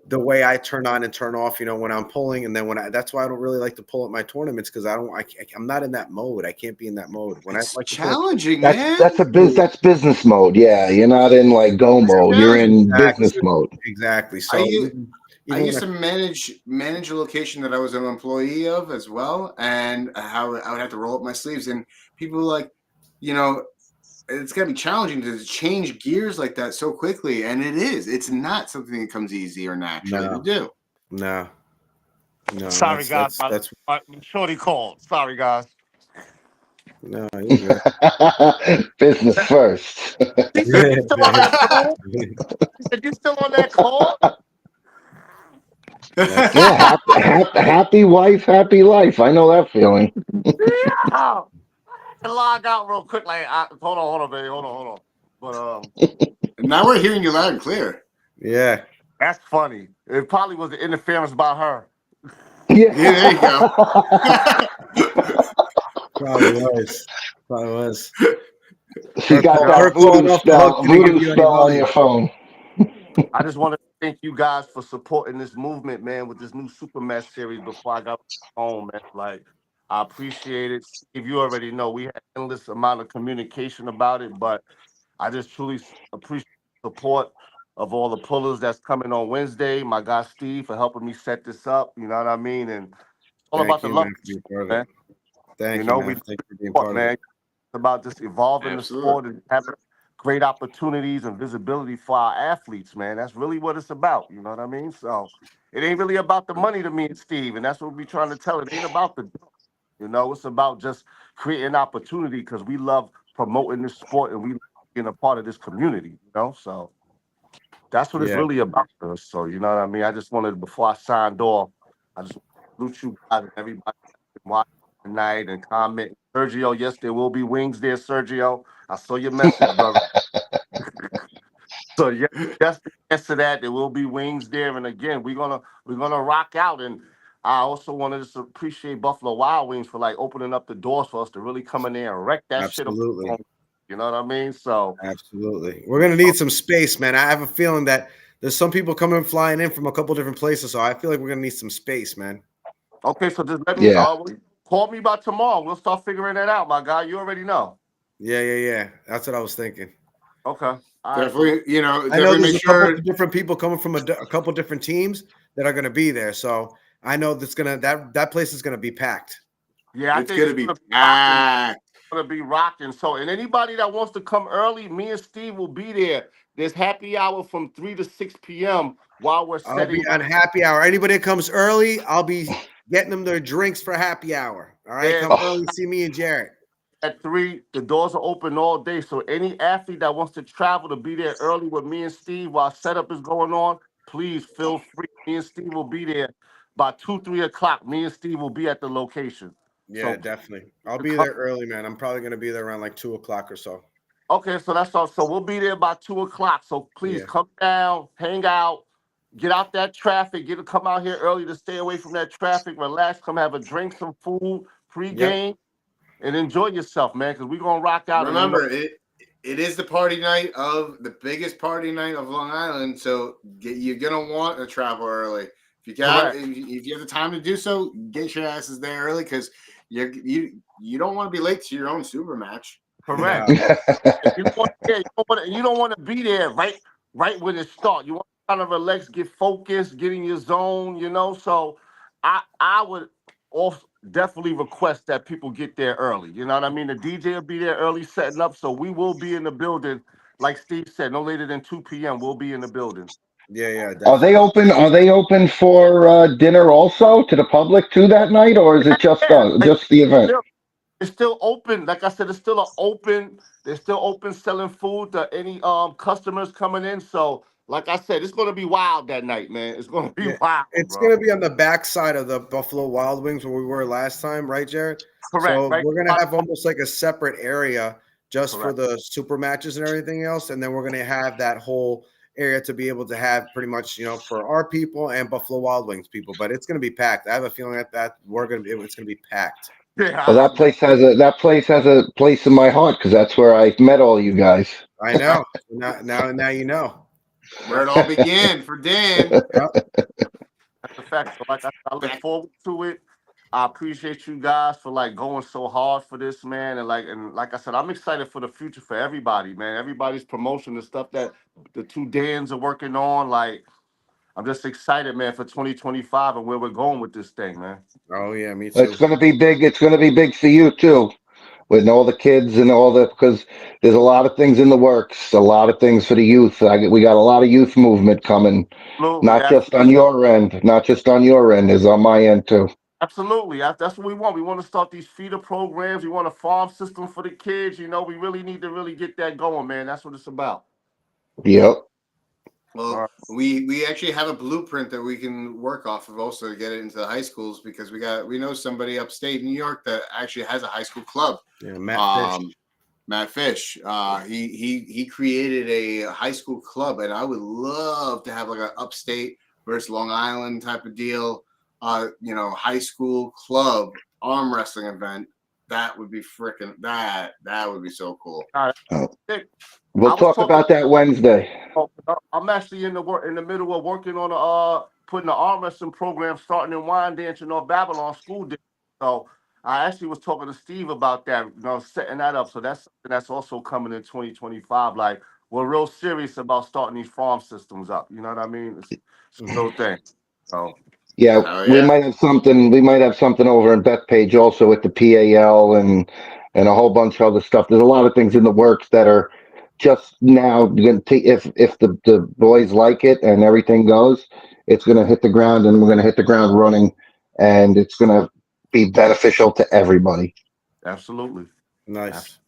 the way I turn on and turn off, when I'm pulling. And then that's why I don't really like to pull at my tournaments, because I'm not in that mode. I can't be in that mode. When it's I like challenging, man. That's business mode. Yeah, you're not in like go mode. You're in business mode. Exactly. So I used to manage a location that I was an employee of as well, and how I would have to roll up my sleeves. And people were like, it's got to be challenging to change gears like that so quickly. And it is. It's not something that comes easy or naturally to do. No. Sorry, guys. That's shorty called. Sorry, guys. No, you're good. Business first. You still on that call? You still on that call? Yeah, happy wife, happy life. I know that feeling. Yeah. Log out real quick. Like, hold on, baby. Hold on. But now we're hearing you loud and clear. Yeah, that's funny. It probably was the interference by her. Yeah, there you go. Probably was. She got that voodoo spell on your phone. I just want to thank you guys for supporting this movement, man, with this new Super Match series before I got home, man. Like, I appreciate it. Steve, you already know we had endless amount of communication about it, but I just truly appreciate the support of all the pullers that's coming on Wednesday. My guy Steve for helping me set this up. You know what I mean? And it's all about the love, man. Thank you, man. Thank you for being part of it. It's about just evolving the sport and having great opportunities and visibility for our athletes, man. That's really what it's about. You know what I mean? So it ain't really about the money to me and Steve, and that's what we trying to tell it. It ain't about the, it's about just creating opportunity, because we love promoting this sport and we love being a part of this community, So that's what it's really about for us. So, you know what I mean? I just wanted, before I signed off, I just salute you guys and everybody watching tonight and comment. Sergio, yes, there will be wings there, Sergio. I saw your message, brother. So yes to that. There will be wings there, and again, we're gonna rock out. And I also wanted to appreciate Buffalo Wild Wings for like opening up the doors for us to really come in there and wreck that shit. You know what I mean? So absolutely, we're gonna need some space, man. I have a feeling that there's some people flying in from a couple different places, so I feel like we're gonna need some space, man. Okay, so just let me know. Call me by tomorrow. We'll start figuring that out, my guy. You already know. Yeah. That's what I was thinking. Okay. All right. Definitely, I know definitely there's make a couple sure. of different people coming from a couple different teams that are going to be there. So I know that place is going to be packed. Yeah, I It's think gonna it's be gonna be rocking. packed. Gonna be rocking. So, and anybody that wants to come early, me and Steve will be there. There's happy hour from 3 to 6 p.m. while we're I'll setting be up. on happy hour. Anybody that comes early, I'll be getting them their drinks for happy hour. All right, Yeah, come early, see me and Jarrett. at 3. The doors are open all day. So any athlete that wants to travel to be there early with me and Steve while setup is going on, please feel free. Me and Steve will be there by 2, 3 o'clock. Me and Steve will be at the location. Yeah, So definitely. I'll to be come. there early, man. I'm probably gonna be there around like 2 o'clock or so. Okay, so that's all. So we'll be there by 2 o'clock. So please Yeah. come down, hang out, get out that traffic, come out here early to stay away from that traffic, relax, come have a drink, some food, Yep. pregame, and enjoy yourself, man, because we're gonna rock out. And Remember, it is the party night of the biggest party night of Long Island, so you're gonna want to travel early. If correct. if you have the time to do so, get your asses there early because you don't want to be late to your own super match. Correct. You don't want, yeah, you don't want to be there right when it starts. You want to kind of relax, get focused, get in your zone, So I would also definitely request that people get there early. You know what I mean? The DJ will be there early setting up, so we will be in the building. Like Steve said, no later than 2 p.m. We'll be in the building. Yeah, Are they definitely. open? Are they open for dinner also to the public too that night, or is it Yeah, just the event? it's still open. Like I said, it's still a open. They're still open selling food to any customers coming in. So, like I said, it's gonna be wild that night, man. It's gonna be Yeah. wild, It's bro. gonna be on the backside of the Buffalo Wild Wings where we were last time, right, Jared? Correct, So right? we're gonna have almost like a separate area just for Correct. the super matches and everything else, and then we're gonna have that whole area to be able to have pretty much, for our people and Buffalo Wild Wings people. But it's gonna be packed. I have a feeling that it's gonna be packed. Yeah, Well, that place has a place in my heart because that's where I met all you guys. I know. Now you know. Where it all began for Dan. Yep. that's a fact. So, like I look Back forward to it. I appreciate you guys for going so hard for this, man, and like I said, I'm excited for the future for everybody, man. Everybody's promotion, the stuff that the two Dans are working on, I'm just excited, man, for 2025 and where we're going with this thing, man. Oh yeah, me It's too. going to be big. It's going to be big for you too, with all the kids and all that, because there's a lot of things in the works. A lot of things for the youth. We got a lot of youth movement coming, Absolutely, not just on your end, not just on your end, is on my end too. absolutely. That's what we want. We want to start these feeder programs. We want a farm system for the kids. We really need to really get that going, man. That's what it's about. Yep. All Well, right. we actually have a blueprint that we can work off of also to get it into the high schools because we know somebody upstate New York that actually has a high school club. Yeah, Matt Fish. Matt Fish. He created a high school club, and I would love to have like an upstate versus Long Island type of deal. High school club arm wrestling event. That would be freaking that. That would be so cool. All Oh. right. We'll I was talk talking. about that Wednesday. I'm actually in the middle of working on putting the arm wrestling program starting in Wyandanch and North Babylon school district. So I actually was talking to Steve about that, setting that up. So that's something that's also coming in 2025. Like we're real serious about starting these farm systems up. You know what I mean? It's a real thing. So Yeah, Oh we yeah. might have something. We might have something over in Bethpage also with the PAL and a whole bunch of other stuff. There's a lot of things in the works that are just now going to if the boys like it and everything goes, it's going to hit the ground and we're going to hit the ground running, and it's going to be beneficial to everybody. absolutely. Nice.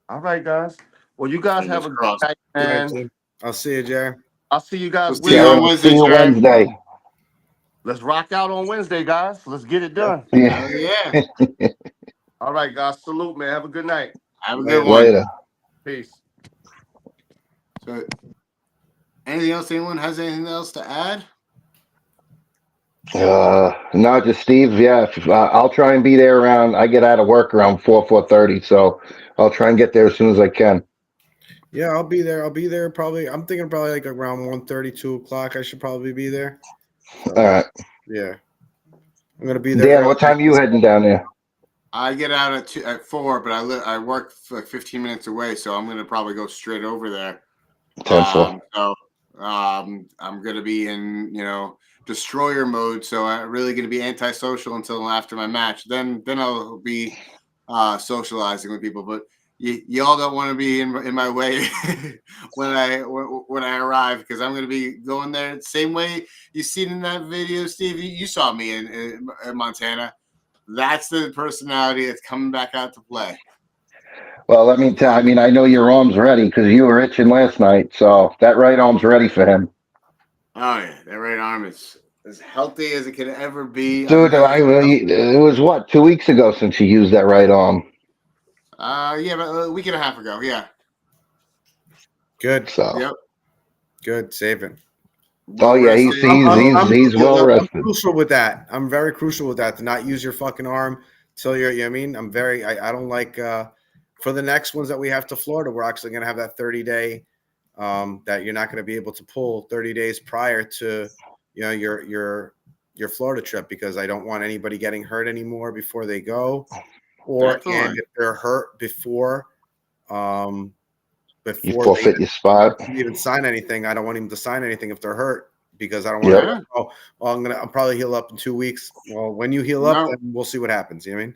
All right, guys. Well, you guys have Fingers a good crossed. night, All right, man. Tim. I'll see you, Jared. I'll see you guys We'll see you Jared, on we'll Wednesday, see you Jared. Wednesday. Let's rock out on Wednesday, guys. Let's get it done. Yeah. Oh yeah. All right, guys. Salute, man. Have a good night. Have a Later. good one. Later. Peace. So, anything else? Anyone has anything else to add? No, just Steve. Yeah, I'll try and be there around. I get out of work around 4:30, so I'll try and get there as soon as I can. Yeah, I'll be there. I'll be there probably. I'm thinking probably like around 1:30, 2 o'clock. I should probably be there. So, All right, yeah. I'm gonna be there Dan. early. What time are you heading down there? I get out at 4, but I work like 15 minutes away, so I'm gonna probably go straight over there. 10-4. I'm gonna be in destroyer mode, so I'm really gonna be antisocial until after my match. Then I'll be socializing with people, but. Y'all don't want to be in my way when I arrive, because I'm going to be going there the same way you seen in that video, Steve. You saw me in Montana. That's the personality that's coming back out to play. Well, let me tell. I mean, I know your arm's ready because you were itching last night, so that right arm's ready for him. Oh yeah, that right arm is as healthy as it could ever be. Dude, it was what, 2 weeks ago since you used that right arm. Yeah, about a week and a half ago. Yeah. Good. So. Yep. Good. Saving. Oh yeah, he's well rested. I'm crucial with that. I'm very crucial with that, to not use your fucking arm till you're. You know what I mean, I don't like. For the next ones that we have to Florida, we're actually going to have that 30-day that you're not going to be able to pull 30 days prior to your Florida trip, because I don't want anybody getting hurt anymore before they go, or and if they're hurt before you forfeit your spot. Even sign anything. I don't want him to sign anything if they're hurt, because I don't want to. Oh, well, I'll probably heal up in 2 weeks. Well, when you heal up, then we'll see what happens. You know what I mean?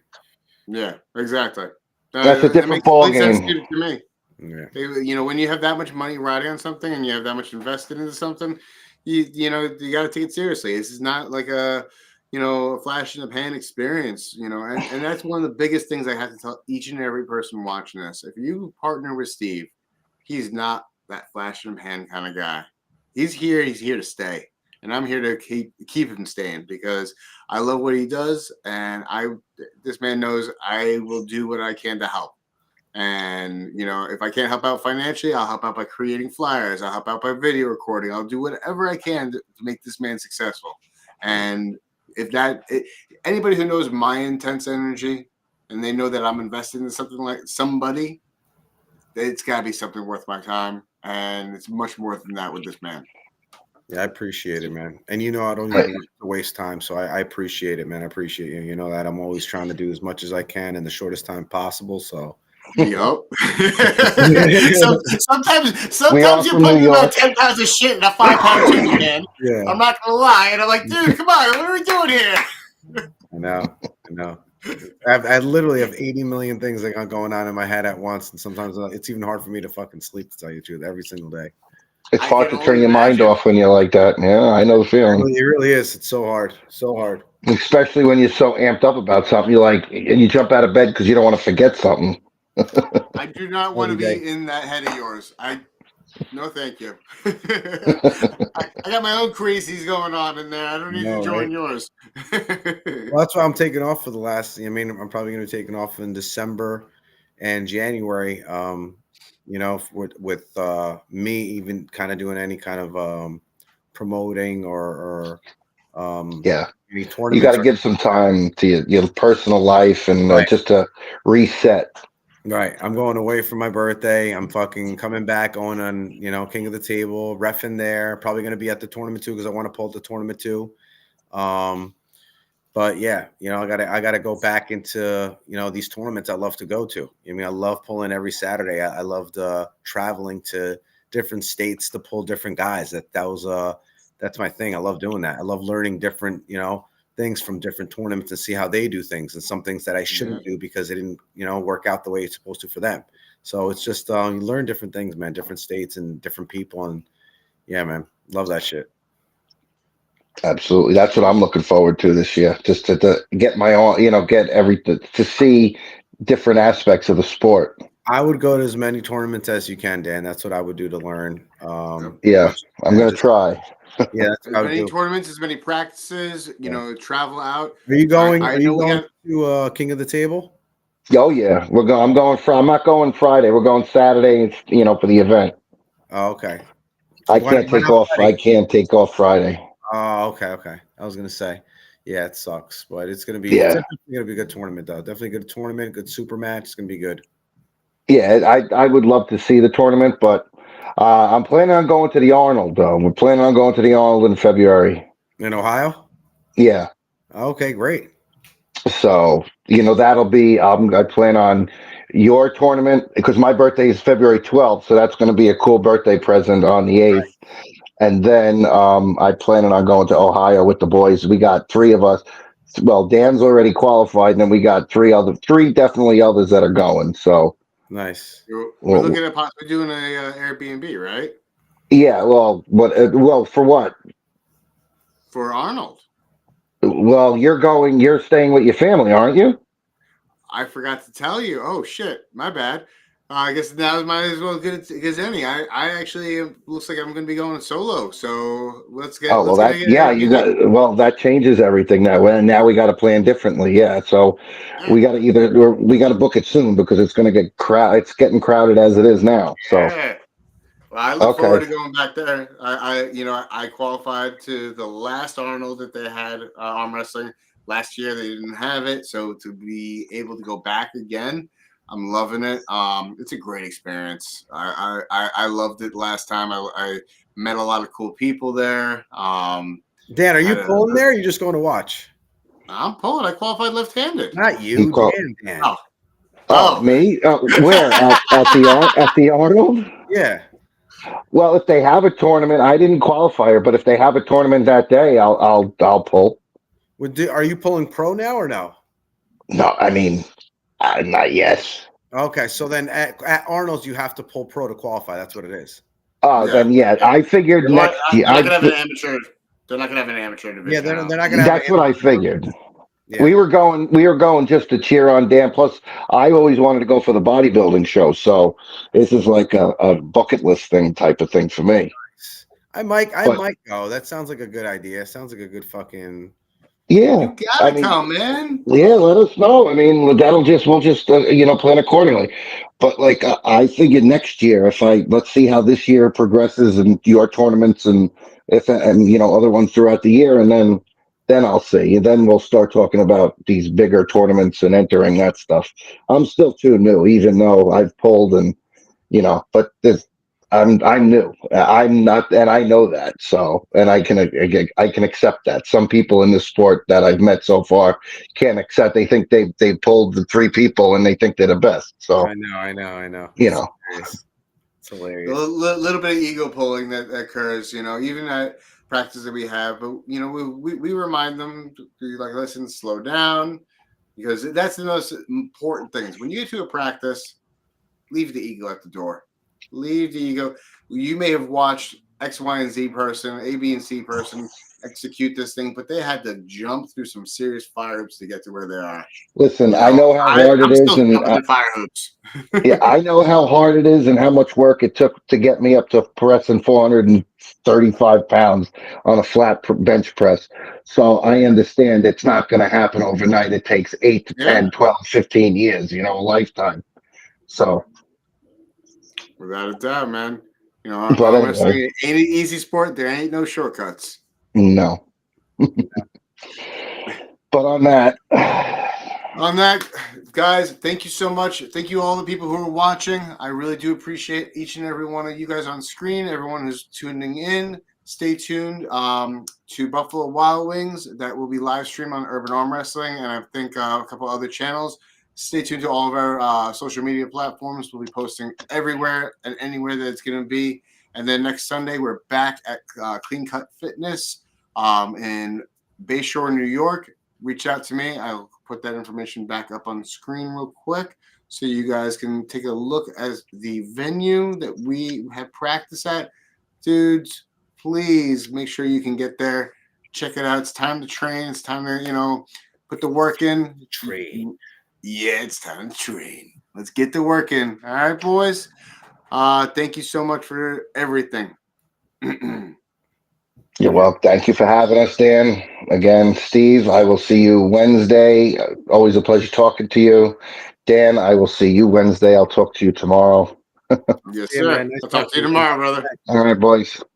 Yeah, exactly. That's a different ball game. To me. Yeah. When you have that much money riding on something and you have that much invested into something, you got to take it seriously. This is not like a flash in the pan experience, and that's one of the biggest things I have to tell each and every person watching this. If you partner with Steve, he's not that flash in the pan kind of guy. He's here to stay. And I'm here to keep him staying, because I love what he does, and this man knows I will do what I can to help. And if I can't help out financially, I'll help out by creating flyers. I'll help out by video recording. I'll do whatever I can to make this man successful. And anybody who knows my intense energy, and they know that I'm invested in something like somebody, it's got to be something worth my time, and it's much more than that with this man. Yeah, I appreciate it, man. And I don't even waste time, so I appreciate it, man. I appreciate you. You know that I'm always trying to do as much as I can in the shortest time possible. So, yup. sometimes you're putting about 10 pounds of shit in a 5-pound tube, man. Yeah. I'm not gonna lie, and I'm like, dude, come on, what are we doing here? I know. I literally have 80 million things that got going on in my head at once, and sometimes it's even hard for me to fucking sleep, to tell you the truth, every single day. It's hard to turn your mind off when you're like that. Yeah, I know the feeling. It really is. It's so hard. So hard. Especially when you're so amped up about something. You're like, and you jump out of bed because you don't want to forget something. I do not want to be in that head of yours. No, thank you. I got my own crazies going on in there. I don't need to join yours. Well, that's why I'm taking off for the last. I mean, I'm probably going to be taking off in December and January. With me even kind of doing any kind of promoting or any tournaments. You got to give some time to your personal life and just to reset. Right. I'm going away for my birthday. I'm fucking coming back, going on, King of the Table, reffing there. Probably going to be at the tournament too, because I want to pull the tournament too. But yeah, I gotta go back into these tournaments I love to go to. I mean, I love pulling every Saturday. I loved traveling to different states to pull different guys. That's my thing. I love doing that. I love learning different things from different tournaments and see how they do things, and some things that I shouldn't do because it didn't work out the way it's supposed to for them. So it's just you learn different things, man. Different states and different people, and yeah, man, love that shit. Absolutely. That's what I'm looking forward to this year. Just to get my own, get everything, to see different aspects of the sport. I would go to as many tournaments as you can, Dan. That's what I would do to learn. I'm going to try. Yeah. As many tournaments, as many practices, travel out. Are you going to King of the Table? Oh yeah. I'm not going Friday. We're going Saturday, for the event. Oh, okay. I can't take off Friday. Oh, okay. I was gonna say, yeah, it sucks, but it's gonna be definitely gonna be a good tournament, though. Definitely a good tournament, good super match. It's gonna be good. Yeah, I would love to see the tournament, but I'm planning on going to the Arnold, though. We're planning on going to the Arnold in February. In Ohio? Yeah. Okay, great. So, that'll be, I plan on your tournament because my birthday is February 12th. So that's going to be a cool birthday present on the 8th. And then I planning on going to Ohio with the boys. We got three of us. Well, Dan's already qualified, and then we got three definitely others that are going. So, Nice. We're looking at possibly doing a Airbnb, right? yeah. Well, for what? For Arnold. Well, you're staying with your family, aren't you? I forgot to tell you. Oh shit, my bad. I guess now might as well get it as any. I actually looks like I'm going to be going solo. So let's get Oh, well, an Airbnb. that changes everything now. Well, now we got to plan differently. Yeah. So Yeah. we got to we got to book it soon because it's going to get it's getting crowded as it is now. So, Yeah. Well, I look okay. forward to going back there. I qualified to the last Arnold that they had arm wrestling last year. They didn't have it, so to be able to go back again, I'm loving it. It's a great experience. I loved it last time. I met a lot of cool people there. Dan, are you pulling there? Or are you just going to watch? I'm pulling. I qualified left-handed. Not you, Dan. Oh. Oh, me? Where at the Arnold? Yeah. Well, if they have a tournament, I didn't qualify her, but if they have a tournament that day, I'll pull. Are you pulling pro now or no? No, I mean, not yet. Okay, so then at Arnold's you have to pull pro to qualify. That's what it is. Then I figured next year. They're not gonna have an amateur. They're not gonna have an amateur division. Yeah, they're not gonna. That's what I figured. Yeah. We were going just to cheer on Dan. Plus, I always wanted to go for the bodybuilding show, so this is like a bucket list thing type of thing for me. I might go. That sounds like a good idea. Sounds like a good fucking. Yeah, you gotta come, man. Yeah, let us know. I mean, we'll just plan accordingly. But like I figured next year, let's see how this year progresses and your tournaments and other ones throughout the year, and then I'll see. And then we'll start talking about these bigger tournaments and entering that stuff. I'm still too new, even though I've pulled and but I'm new. I'm not, and I know that. So, and I can accept that. Some people in this sport that I've met so far can't accept. They think they pulled the three people and they think they're the best. So I know. It's hilarious. A little bit of ego pulling that occurs, even at practice that we have. But we remind them to be like, listen, slow down, because that's the most important things. When you get to a practice, leave the ego at the door. Leave the ego. You may have watched X, Y, and Z person, A, B, and C person execute this thing, but they had to jump through some serious fire hoops to get to where they are. Listen, I know how hard it is, and fire hoops. Yeah, I know how hard it is and how much work it took to get me up to pressing 435 pounds on a flat bench press. So I understand it's not going to happen overnight. It takes 8 to 10, 12, 15 years, a lifetime. So. Without a doubt, man. But wrestling ain't an easy sport. There ain't no shortcuts. No. But on that, guys, thank you so much. Thank you all the people who are watching. I really do appreciate each and every one of you guys on screen. Everyone who's tuning in. Stay tuned to Buffalo Wild Wings. That will be live streamed on Urban Arm Wrestling, and I think a couple other channels. Stay tuned to all of our social media platforms. We'll be posting everywhere and anywhere that it's going to be. And then next Sunday, we're back at Clean Cut Fitness in Bayshore, New York. Reach out to me. I'll put that information back up on the screen real quick so you guys can take a look at the venue that we have practice at. Dudes, please make sure you can get there. Check it out. It's time to train. It's time to, put the work in. Train. Yeah, it's time to train. Let's get to work in. All right, boys. Thank you so much for everything. You're welcome. Thank you for having us, Dan. Again, Steve, I will see you Wednesday. Always a pleasure talking to you. Dan, I will see you Wednesday. I'll talk to you tomorrow. Yes, sir. I'll talk to you tomorrow, brother. All right, boys.